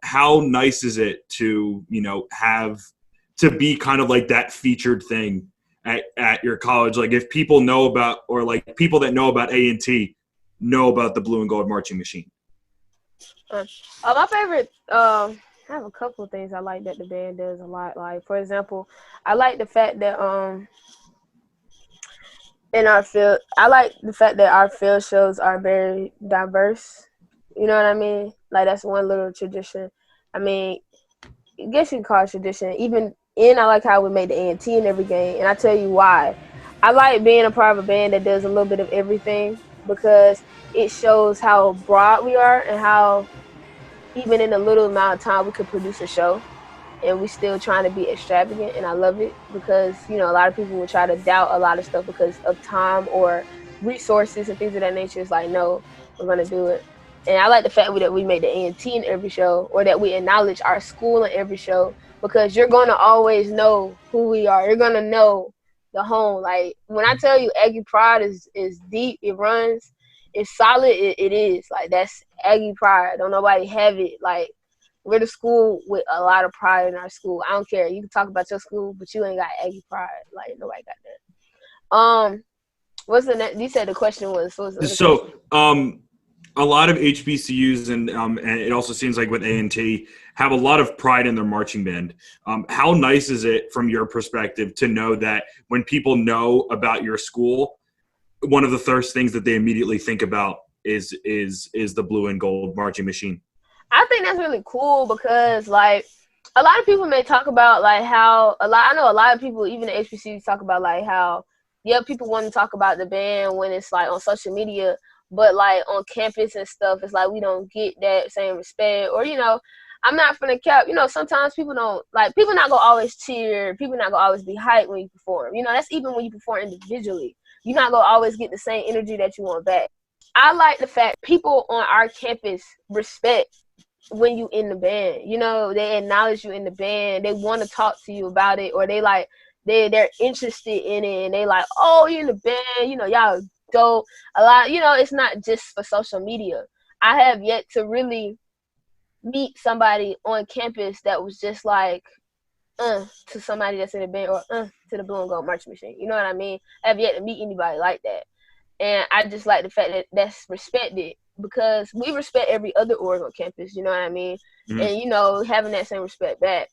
how nice is it to, have to be kind of like that featured thing at your college? Like if people know about, or like people that know about A&T know about the Blue and Gold Marching Machine. My favorite, I have a couple of things I like that the band does a lot. Like, for example, I like the fact that I like the fact that our field shows are very diverse. You know what I mean? Like, that's one little tradition. I mean, I guess you can call it tradition. I like how we made the A&T in every game, and I tell you why. I like being a part of a band that does a little bit of everything because it shows how broad we are and how even in a little amount of time we could produce a show. And we still trying to be extravagant, and I love it because, a lot of people will try to doubt a lot of stuff because of time or resources and things of that nature. It's like, no, we're going to do it. And I like the fact that we made the A&T in every show, or that we acknowledge our school in every show, because you're going to always know who we are. You're going to know the home. Like, when I tell you Aggie pride is deep, it runs, it's solid, it is. Like, that's Aggie pride. Don't nobody have it. Like, we're the school with a lot of pride in our school. I don't care. You can talk about your school, but you ain't got Aggie pride. Like, nobody got that. What's the next? You said the question was. A lot of HBCUs and it also seems like with A&T have a lot of pride in their marching band. How nice is it from your perspective to know that when people know about your school, one of the first things that they immediately think about is the Blue and Gold Marching Machine? I think that's really cool because, like, a lot of people may talk about, like, I know a lot of people, even the HBCUs, talk about, like, how, people want to talk about the band when it's, like, on social media, but, like, on campus and stuff, it's like we don't get that same respect. Or, I'm not finna cap, sometimes people don't, like, people not gonna always cheer, people not gonna always be hyped when you perform. That's even when you perform individually. You're not gonna always get the same energy that you want back. I like the fact people on our campus respect when you in the band. They acknowledge you in the band, they want to talk to you about it, or they're interested in it, and they like, oh, you're in the band, y'all dope. A lot, it's not just for social media. I have yet to really meet somebody on campus that was just like to somebody that's in the band, or to the Blue and Gold Marching Machine. You know what I mean? I have yet to meet anybody like that. And I just like the fact that that's respected, because we respect every other org on campus, you know what I mean? Mm-hmm. And, having that same respect back.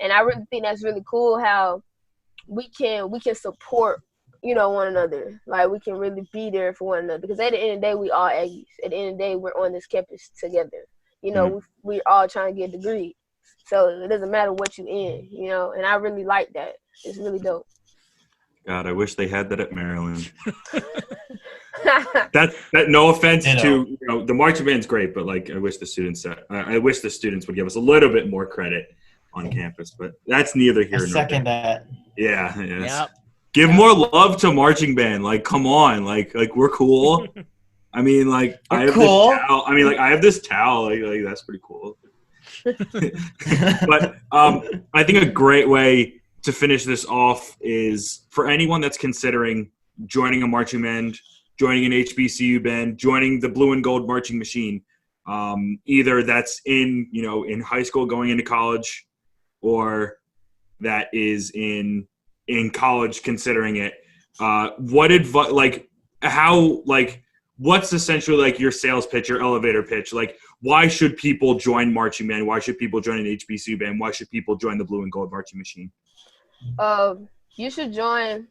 And I really think that's really cool how we can support, one another. Like, we can really be there for one another. Because at the end of the day, we all Aggies. At the end of the day, we're on this campus together. Mm-hmm. We're all trying to get a degree. So it doesn't matter what you in, and I really like that. It's really dope. God, I wish they had that at Maryland. that no offense to the marching band's great, but like I wish the students would give us a little bit more credit on campus. But that's neither here nor there. Second that. Yeah. Yep. Give more love to marching band. Like, come on, like we're cool. I mean, like I have this towel. I mean, like I have this towel. Like that's pretty cool. But I think a great way to finish this off is for anyone that's considering joining a marching band, joining an HBCU band, joining the Blue and Gold Marching Machine, either that's in high school going into college, or that is in college considering it. What advice, what's essentially like your sales pitch, your elevator pitch? Like, why should people join marching band? Why should people join an HBCU band? Why should people join the Blue and Gold Marching Machine? You should join.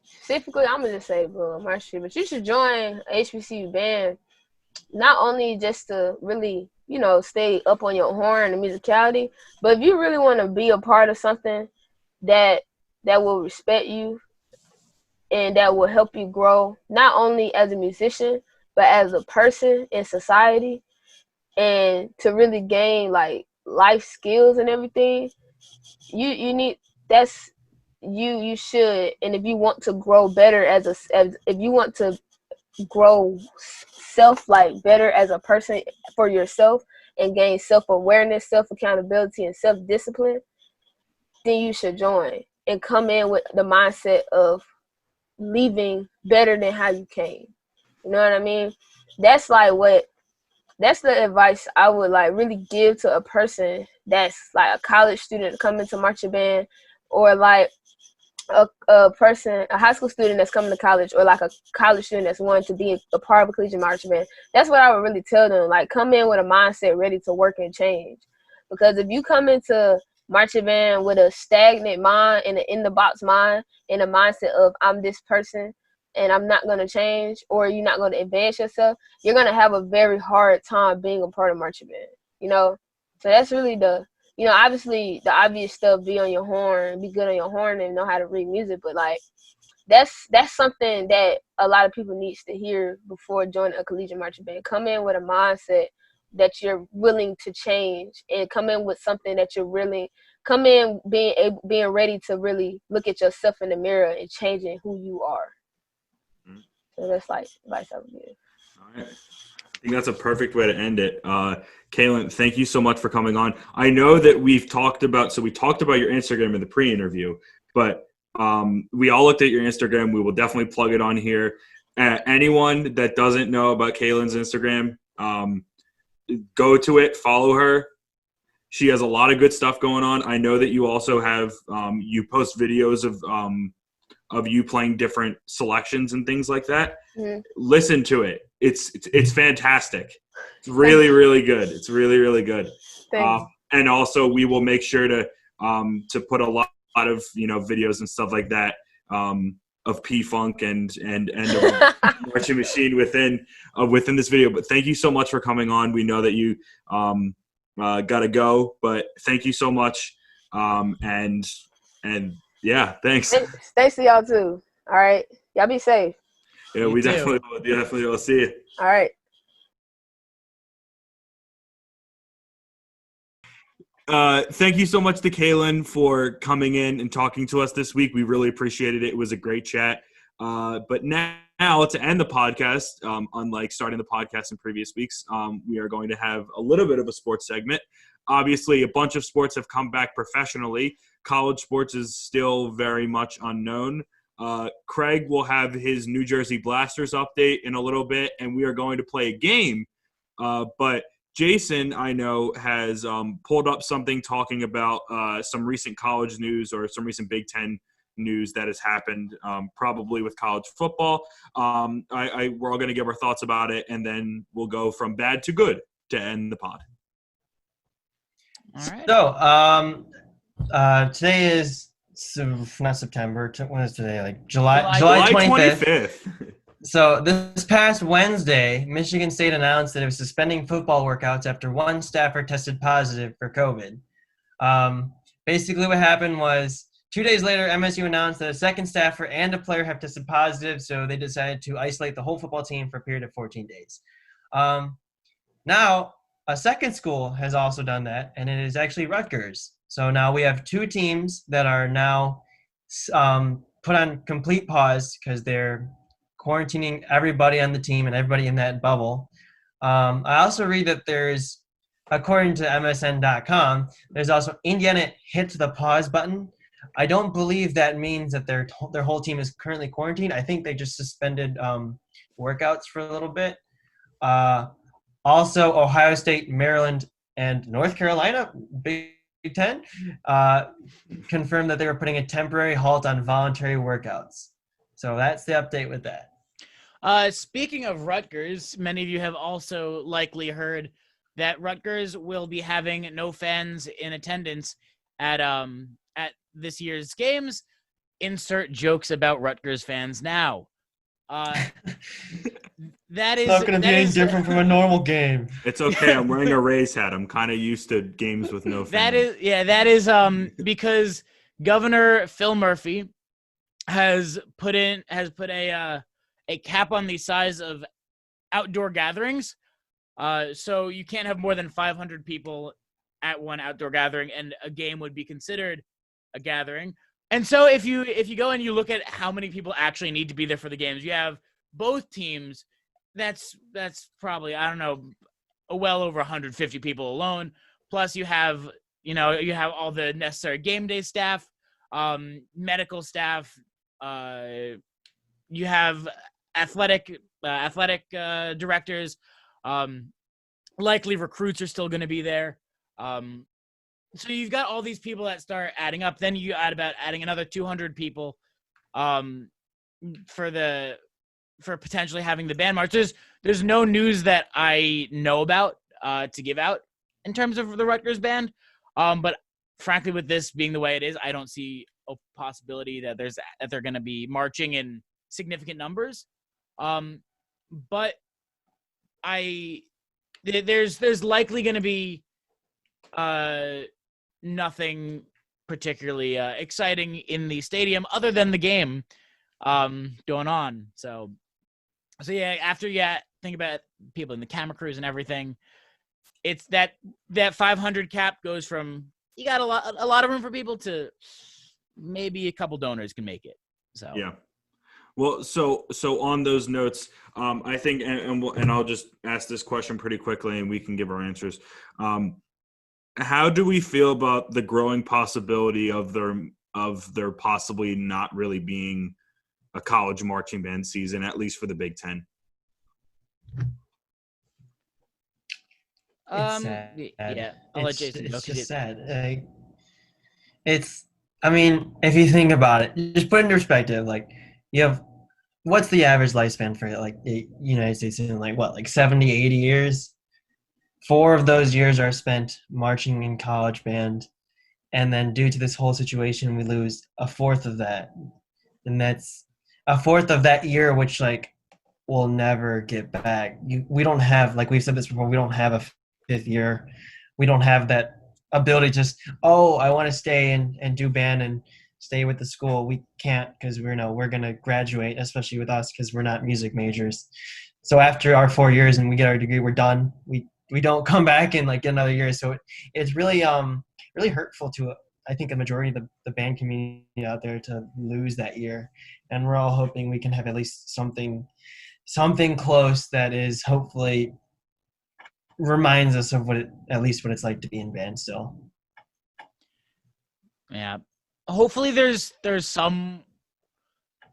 Specifically, I'm gonna just say Blue Marching, but you should join HBCU band not only just to really, stay up on your horn and musicality, but if you really want to be a part of something that will respect you and that will help you grow not only as a musician but as a person in society, and to really gain like life skills and everything. You need that's you should, and if you want to grow better as if you want to grow self like better as a person for yourself and gain self-awareness, self-accountability, and self-discipline, then you should join and come in with the mindset of leaving better than how you came. You know what I mean? That's like that's the advice I would like really give to a person that's like a college student coming to marching band, or like a person, a high school student that's coming to college, or like a college student that's wanting to be a part of a collegiate marching band. That's what I would really tell them. Like, come in with a mindset ready to work and change. Because if you come into marching band with a stagnant mind and an in-the-box mind and a mindset of I'm this person and I'm not going to change, or you're not going to advance yourself, you're going to have a very hard time being a part of marching band, you know? So that's really obviously the obvious stuff, be on your horn, be good on your horn and know how to read music, but like that's something that a lot of people needs to hear before joining a collegiate marching band. Come in with a mindset that you're willing to change, and come in with something that you're really being ready to really look at yourself in the mirror and changing who you are. So that's like advice I would give. All right. I think that's a perfect way to end it. Kailyn, thank you so much for coming on. I know that we talked about your Instagram in the pre-interview, but we all looked at your Instagram. We will definitely plug it on here. Anyone that doesn't know about Kailyn's Instagram, go to it, follow her. She has a lot of good stuff going on. I know that you also have you post videos of you playing different selections and things like that. Mm-hmm. Listen to it. It's fantastic. It's really, really good. It's really, really good. And also we will make sure to put a lot of, videos and stuff like that of P-Funk and Marching Machine within this video. But thank you so much for coming on. We know that you gotta go, but thank you so much. And yeah, thanks. Thanks to y'all too. All right. Y'all be safe. Yeah, we definitely will see you. All right. Thank you so much to Kailyn for coming in and talking to us this week. We really appreciated it. It was a great chat. But now to end the podcast, unlike starting the podcast in previous weeks, we are going to have a little bit of a sports segment. Obviously, a bunch of sports have come back professionally. College sports is still very much unknown. Craig will have his New Jersey Blasters update in a little bit, and we are going to play a game. But Jason, I know, has pulled up something talking about some recent college news or some recent Big Ten news that has happened, probably with college football. We're all going to give our thoughts about it, and then we'll go from bad to good to end the pod. All right. So, today is not September. When is today? Like July 25th. So this past Wednesday, Michigan State announced that it was suspending football workouts after one staffer tested positive for COVID. Basically what happened was 2 days later, MSU announced that a second staffer and a player have tested positive, so they decided to isolate the whole football team for a period of 14 days. Now, a second school has also done that, and it is actually Rutgers. So now we have two teams that are now put on complete pause because they're quarantining everybody on the team and everybody in that bubble. I also read that there's, according to MSN.com, there's also Indiana hit the pause button. I don't believe that means that their whole team is currently quarantined. I think they just suspended workouts for a little bit. Also, Ohio State, Maryland, and North Carolina, Big Ten, confirmed that they were putting a temporary halt on voluntary workouts. So that's the update with that. Speaking of Rutgers, many of you have also likely heard that Rutgers will be having no fans in attendance at this year's games. Insert jokes about Rutgers fans now. That is not going to be any different from a normal game. It's okay. I'm wearing a Rays hat. I'm kind of used to games with no fans. That is because Governor Phil Murphy has put a cap on the size of outdoor gatherings. So you can't have more than 500 people at one outdoor gathering, and a game would be considered a gathering. And so if you go and you look at how many people actually need to be there for the games, you have both teams. That's probably, I don't know, well over 150 people alone. Plus you have all the necessary game day staff, medical staff. You have athletic directors. Likely recruits are still going to be there. So you've got all these people that start adding up. Then you adding another 200 people for potentially having the band march. There's no news that I know about to give out in terms of the Rutgers band. But frankly, with this being the way it is, I don't see a possibility that they're going to be marching in significant numbers. But there's likely going to be nothing particularly exciting in the stadium other than the game going on. So yeah, after you think about people in the camera crews and everything, it's that 500 cap goes from, you got a lot of room for people to maybe a couple donors can make it. So yeah. Well, so on those notes, I think, and I'll just ask this question pretty quickly, and we can give our answers. How do we feel about the growing possibility of there possibly not really being a college marching band season, at least for the Big Ten? It's sad. Yeah, I'll let Jason go. It's just sad. I mean, if you think about it, just put it into perspective. Like, you have, what's the average lifespan for like the United States in like 70, 80 years? 4 of those years are spent marching in college band, and then due to this whole situation, we lose a fourth of that, and that's a fourth of that year, which like we'll never get back. We don't have, like we've said this before, we don't have a 5th year. We don't have that ability to just, I want to stay and do band and stay with the school. We can't, because we're going to graduate, especially with us, because we're not music majors. So after our 4 years and we get our degree, we're done. We don't come back in like another year. So it's really really hurtful to, I think, a majority of the band community out there to lose that year. And we're all hoping we can have at least something close that is hopefully reminds us of at least what it's like to be in band still. Yeah. Hopefully there's some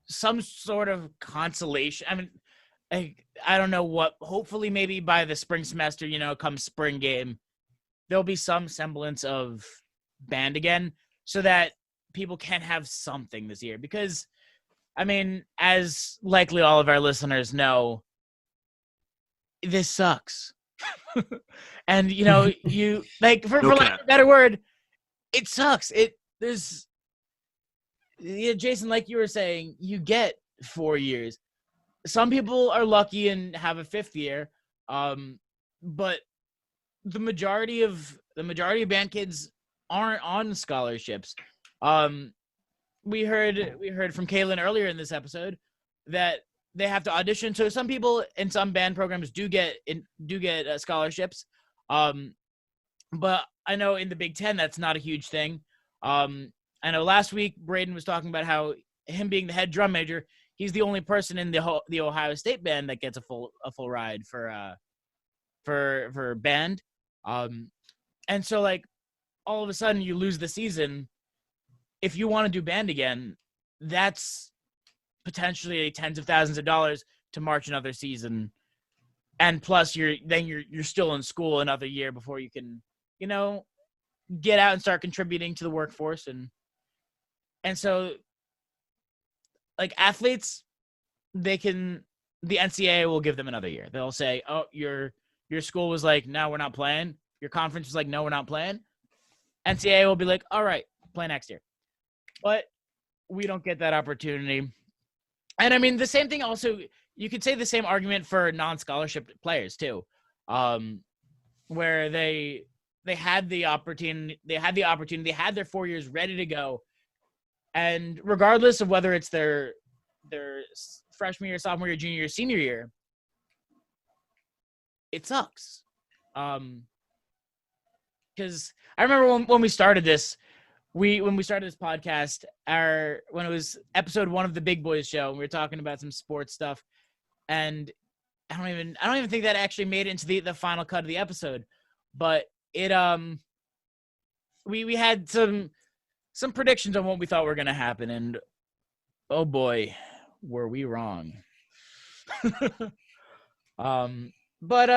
sort of consolation. I mean, I don't know what, hopefully maybe by the spring semester, come spring game, there'll be some semblance of band again so that people can have something this year. Because, I mean, as likely all of our listeners know, this sucks. And, you, like, for lack of a better word, it sucks. Jason, like you were saying, you get 4 years. Some people are lucky and have a 5th year, but the majority of band kids aren't on scholarships. We heard from Kailyn earlier in this episode that they have to audition. So some people in some band programs do get scholarships, but I know in the Big Ten that's not a huge thing. I know last week Braden was talking about how him being the head drum major, he's the only person in the Ohio State band that gets a full ride for band. And so like all of a sudden you lose the season. If you want to do band again, that's potentially tens of thousands of dollars to march another season. And plus you're still in school another year before you can, get out and start contributing to the workforce. And so like athletes, the NCAA will give them another year. They'll say, oh, your school was like, no, we're not playing. Your conference was like, no, we're not playing. NCAA will be like, all right, play next year. But we don't get that opportunity. And I mean, the same thing also, you could say the same argument for non-scholarship players too, where they had the opportunity, they had their 4 years ready to go, And regardless of whether it's their freshman year, sophomore year, junior year, senior year, it sucks. Because I remember when we started this, when we started this podcast, when it was episode 1 of the Big Boys show, and we were talking about some sports stuff, and I don't even think that actually made it into the final cut of the episode, but it we had some predictions on what we thought were going to happen, and oh boy, were we wrong. But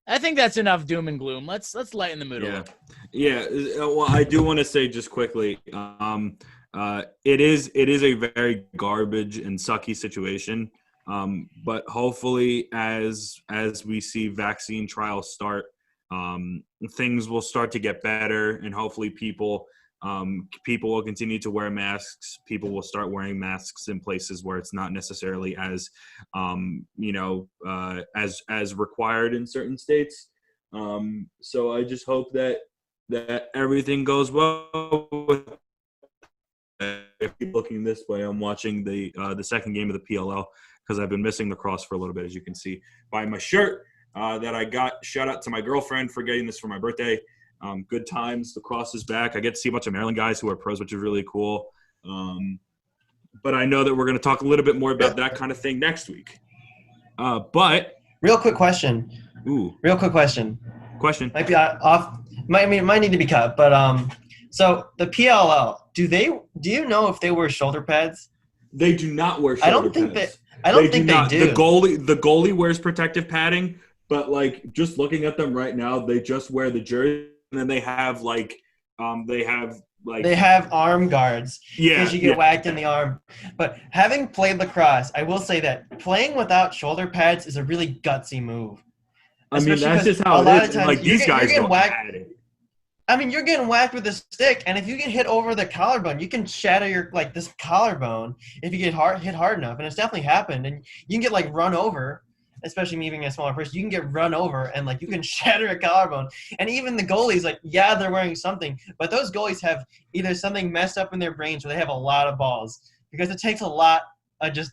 I think that's enough doom and gloom. Let's lighten the mood a little. Yeah. Well, I do want to say just quickly, it is a very garbage and sucky situation. But hopefully, as we see vaccine trials start, things will start to get better, and hopefully people will continue to wear masks. People will start wearing masks in places where it's not necessarily as as required in certain states. So I just hope that everything goes well. If you're looking this way, I'm watching the second game of the PLL because I've been missing the cross for a little bit, as you can see by my shirt that I got. Shout out to my girlfriend for getting this for my birthday. Good times. The cross is back. I get to see a bunch of Maryland guys who are pros, which is really cool. But I know that we're going to talk a little bit more about that kind of thing next week. But real quick question. Real quick question. Might be off. Might need to be cut. But so the PLL, do you know if they wear shoulder pads? They do not wear shoulder pads. I don't think they do. The goalie wears protective padding, but like just looking at them right now, they just wear the jersey, and then they have arm guards. Yeah, because you get whacked in the arm. But having played lacrosse, I will say that playing without shoulder pads is a really gutsy move. I mean, that's just how it is. Like these guys don't have it. I mean, you're getting whacked with a stick, and if you get hit over the collarbone, you can shatter this collarbone if you get hit hard enough, and it's definitely happened. And you can get run over, especially me being a smaller person. You can get run over, and you can shatter a collarbone. And even the goalies, they're wearing something, but those goalies have either something messed up in their brains, or they have a lot of balls, because it takes a lot of just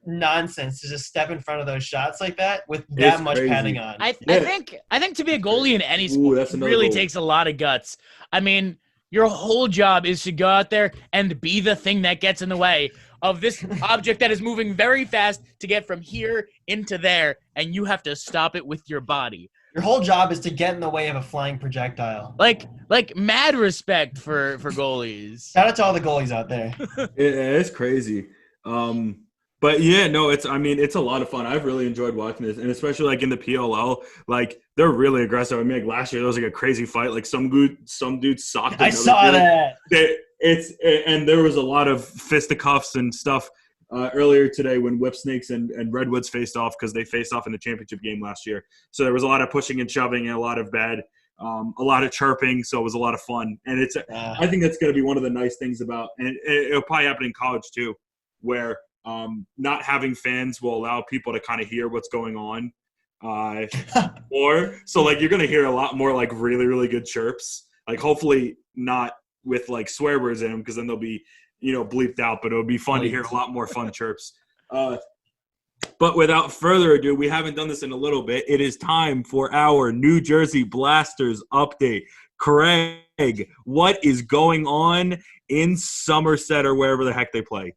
nonsense to just step in front of those shots like that with that much padding on. I think to be a goalie in any sport really takes a lot of guts. I mean, your whole job is to go out there and be the thing that gets in the way of this object that is moving very fast to get from here into there, and you have to stop it with your body. Your whole job is to get in the way of a flying projectile. Like mad respect for goalies. Shout out to all the goalies out there. It's crazy. But yeah, no, it's a lot of fun. I've really enjoyed watching this, and especially in the PLL, they're really aggressive. I mean, last year there was a crazy fight. Some dude socked. I saw that. And there was a lot of fisticuffs and stuff earlier today when Whipsnakes and Redwoods faced off, because they faced off in the championship game last year. So there was a lot of pushing and shoving and a lot of a lot of chirping. So it was a lot of fun, and I think that's going to be one of the nice things about, and it'll probably happen in college too, where not having fans will allow people to kind of hear what's going on more. So you're going to hear a lot more really, really good chirps, hopefully not with swear words in them, because then they'll be, bleeped out, but it'll be fun to hear a lot more fun chirps. But without further ado, we haven't done this in a little bit. It is time for our New Jersey Blasters update. Craig, what is going on in Somerset or wherever the heck they play?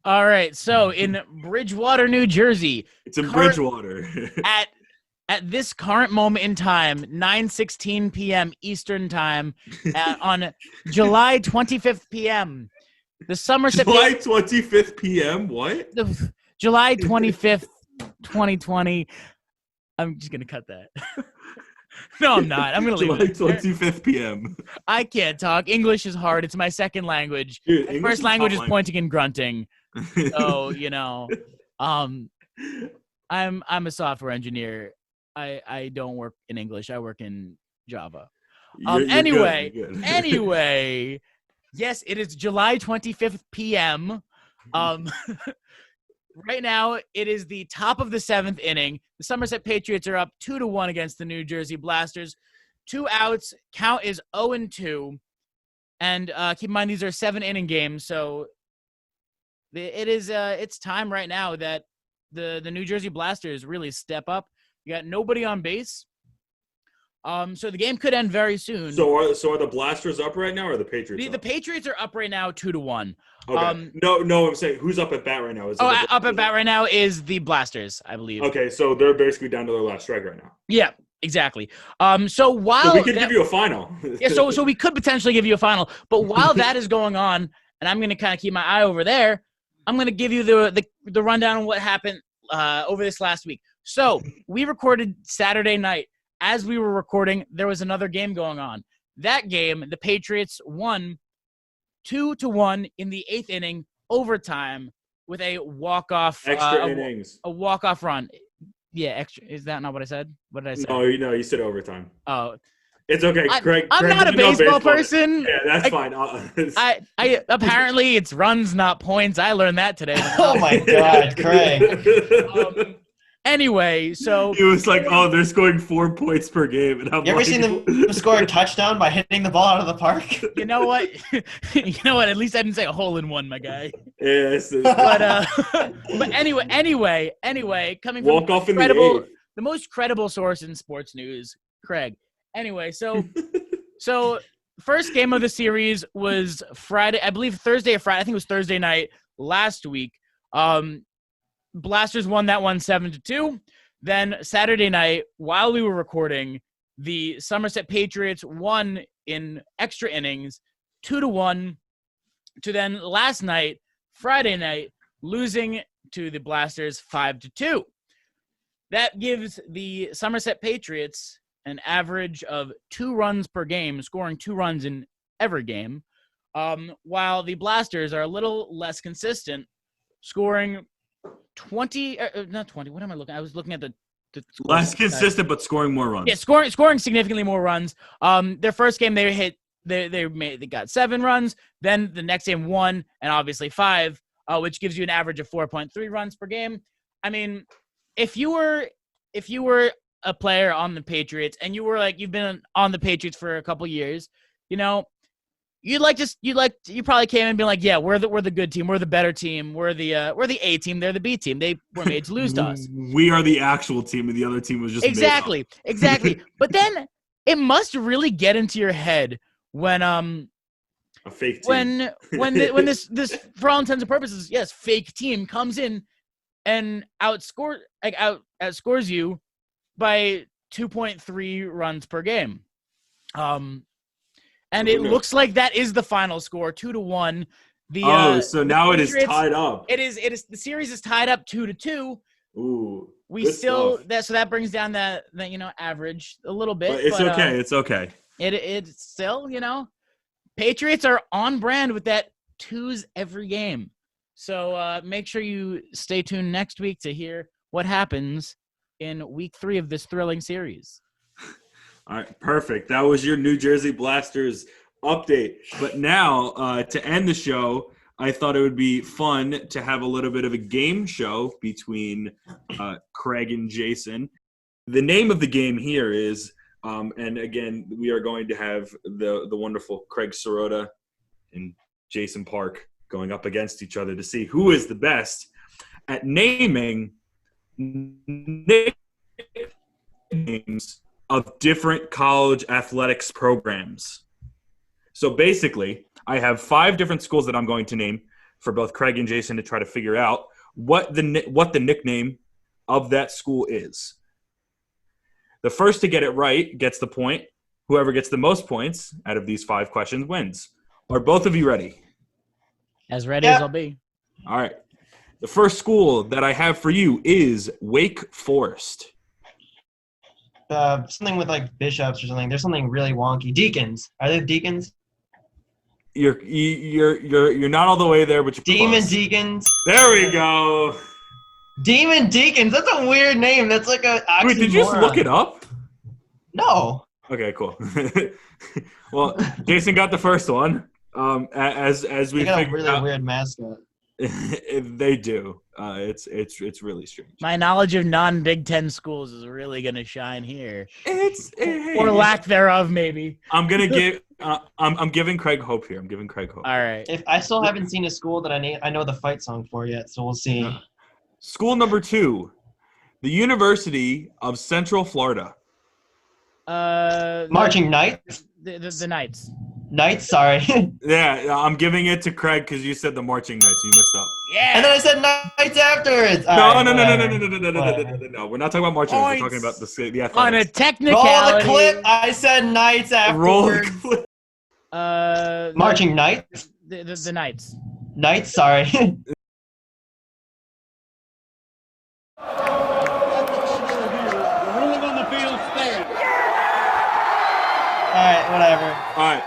All right, so in Bridgewater, New Jersey. It's in Bridgewater. At this current moment in time, 9:16 p.m. Eastern time, on July 25th p.m., the Somerset. July 25th p.m. What? July 25th, 2020. I'm just gonna cut that. No, I'm not. I'm gonna leave it. July 25th p.m. I can't talk. English is hard. It's my second language. Dude, my first language is pointing and grunting. So I'm a software engineer. I don't work in English. I work in Java. Anyway, yes, it is July 25th p.m. Right now, it is the top of the 7th inning. The Somerset Patriots are up 2-1 against the New Jersey Blasters. 2 outs. Count is 0-2. And keep in mind, these are 7-inning games, so it's time right now that the New Jersey Blasters really step up. You got nobody on base. So the game could end very soon. So are the Blasters up right now, or are the Patriots The Patriots are up right now 2-1. Okay. No, I'm saying who's up at bat right now? Up at bat right now is the Blasters, I believe. Okay, so they're basically down to their last strike right now. Yeah, exactly. So while we could give you a final. Yeah, so we could potentially give you a final, but while that is going on, and I'm going to kind of keep my eye over there, I'm going to give you the rundown on what happened over this last week. So we recorded Saturday night. As we were recording, there was another game going on. That game, the Patriots won 2-1 in the 8th inning, overtime, with a walk-off. Extra innings. A walk-off run. Yeah, extra. Is that not what I said? What did I say? No, you said overtime. Oh. It's okay, Craig. I'm not a baseball person. Yeah, that's fine. I apparently it's runs, not points. I learned that today. Oh my God, Craig. Anyway, so he was like, "Oh, they're scoring 4 points per game," and I'm you ever like, seen them score a touchdown by hitting the ball out of the park? You know what? At least I didn't say a hole in one, my guy. Yes. But anyway, coming from walk off in the most credible source in sports news, Craig. Anyway, so first game of the series was Friday, I believe Thursday or Friday. I think it was Thursday night last week. Blasters won that one 7-2. Then Saturday night, while we were recording, the Somerset Patriots won in extra innings 2-1 to then last night, Friday night, losing to the Blasters 5-2. That gives the Somerset Patriots an average of 2 runs per game, scoring 2 runs in every game, while the Blasters are a little less consistent, scoring 20, not 20. What am I looking? I was looking at the less consistent, but scoring more runs. Yeah, scoring significantly more runs. Their first game they got 7 runs. Then the next game 1, and obviously 5, which gives you an average of 4.3 runs per game. I mean, if you were a player on the Patriots and you've been on the Patriots for a couple years, you probably came in and be like, yeah, we're the good team, we're the better team, we're the A team, they're the B team. They were made to lose to us. We are the actual team, and the other team was just exactly. But then it must really get into your head when a fake team. when this for all intents and purposes, yes, fake team comes in and outscores you by 2.3 runs per game. And it looks like that is the final score, 2-1. So now it is tied up. It is. The series is tied up 2-2. Ooh. We still so that brings down that average a little bit. But okay. It's okay. It's still Patriots are on brand with that 2s every game. So make sure you stay tuned next week to hear what happens in week 3 of this thrilling series. All right, perfect. That was your New Jersey Blasters update. But now, to end the show, I thought it would be fun to have a little bit of a game show between Craig and Jason. The name of the game here is, and again, we are going to have the wonderful Craig Sirota and Jason Park going up against each other to see who is the best at naming nicknames of different college athletics programs. So basically, I have 5 different schools that I'm going to name for both Craig and Jason to try to figure out what the nickname of that school is. The first to get it right gets the point. Whoever gets the most points out of these 5 questions wins. Are both of you ready? As ready as I'll be. All right. The first school that I have for you is Wake Forest. Something with like bishops or something. There's something really wonky. Deacons. Are they deacons? You're not all the way there, but you're Demon close. Deacons. There we go. Demon Deacons. That's a weird name. That's like a oxymoron. Wait, did you just look it up? No. Okay, cool. Well, Jason got the first one. As we got a figured really out, weird mascot. They do. It's really strange. My knowledge of non-Big Ten schools is really gonna shine here, Hey, or lack thereof, maybe. I'm gonna give. I'm giving Craig hope here. I'm giving Craig hope. All right. If I still haven't seen a school that I know the fight song for yet, so we'll see. School number 2, the University of Central Florida. Marching Knights. The Knights. Knights, sorry. Yeah, I'm giving it to Craig because you said the Marching Knights. You messed up. Yeah. And then I said Knights afterwards. No, All right, no. whatever. No. We're not talking about Marching Knights. We're talking Points. about the On a athletics. technicality. Roll the clip. I said Knights Roll the afterwards. clip. Marching Knights. The Knights. Knights, sorry. All right, whatever. All right,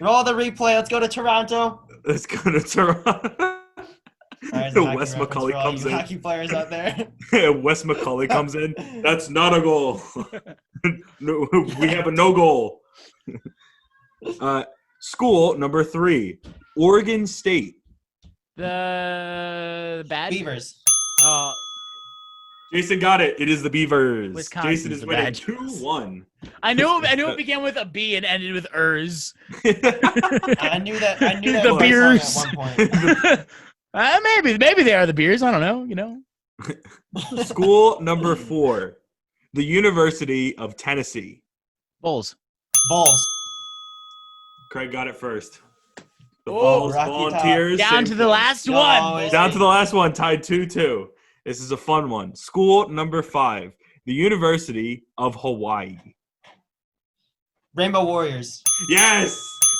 Roll the replay. Let's go to Toronto. let's go to Toronto. All right, it's a hockey Wes reference McCauley for all comes you in. hockey players out there. Wes McCauley comes in. That's not a goal. No, we have a no goal. School number 3, Oregon State. The Badgers. Beavers. Oh, Jason got it. It is the Beavers. Wisconsin's Jason is the winning Badgers. 2-1. I knew it began with a B and ended with ers. I knew that. The fight Beers. song at one point. Maybe they are the Beers. I don't know. You know. School number 4, the University of Tennessee. Bulls. Bulls. Craig got it first. The Oh, Vols Rocky Volunteers. Down same to the thing. last No, one. it's- Down to the last one, tied 2-2. This is a fun one. School number 5, the University of Hawaii. Rainbow Warriors. Yes!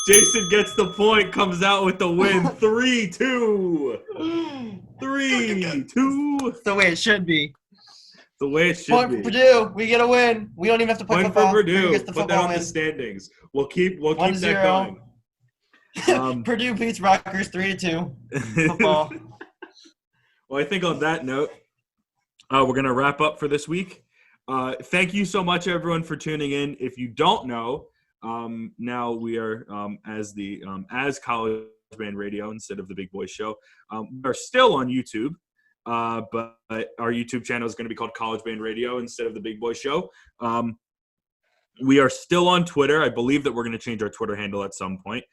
Jason gets the point, comes out with the win. 3-2. 3-2. That's the way it should be. The way it should Point be. for Purdue. We get a win. We don't even have to play Point football. for Purdue. gets the Put that football on the win. standings. We'll keep that 1-0. going. Purdue beats Rutgers 3-2. Football. Well, I think on that note, we're going to wrap up for this week. Thank you so much, everyone, for tuning in. If you don't know, now we are as College Band Radio instead of the Big Boy Show. We are still on YouTube, but our YouTube channel is going to be called College Band Radio instead of the Big Boy Show. We are still on Twitter. I believe that we're going to change our Twitter handle at some point.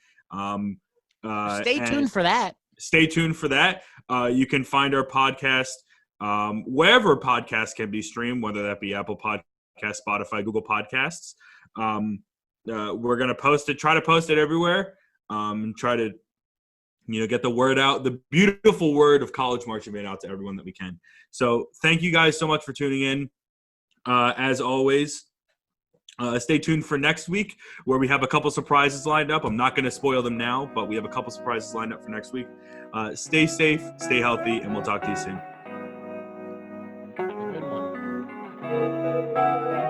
Stay tuned for that. Stay tuned for that. You can find our podcast wherever podcasts can be streamed, whether that be Apple Podcasts, Spotify, Google Podcasts. We're going to try to post it everywhere, and try to get the word out, the beautiful word of college marching band out to everyone that we can. So thank you guys so much for tuning in. As always, stay tuned for next week where we have a couple surprises lined up. I'm not going to spoil them now, but we have a couple surprises lined up for next week. Stay safe, stay healthy, and we'll talk to you soon. Good one.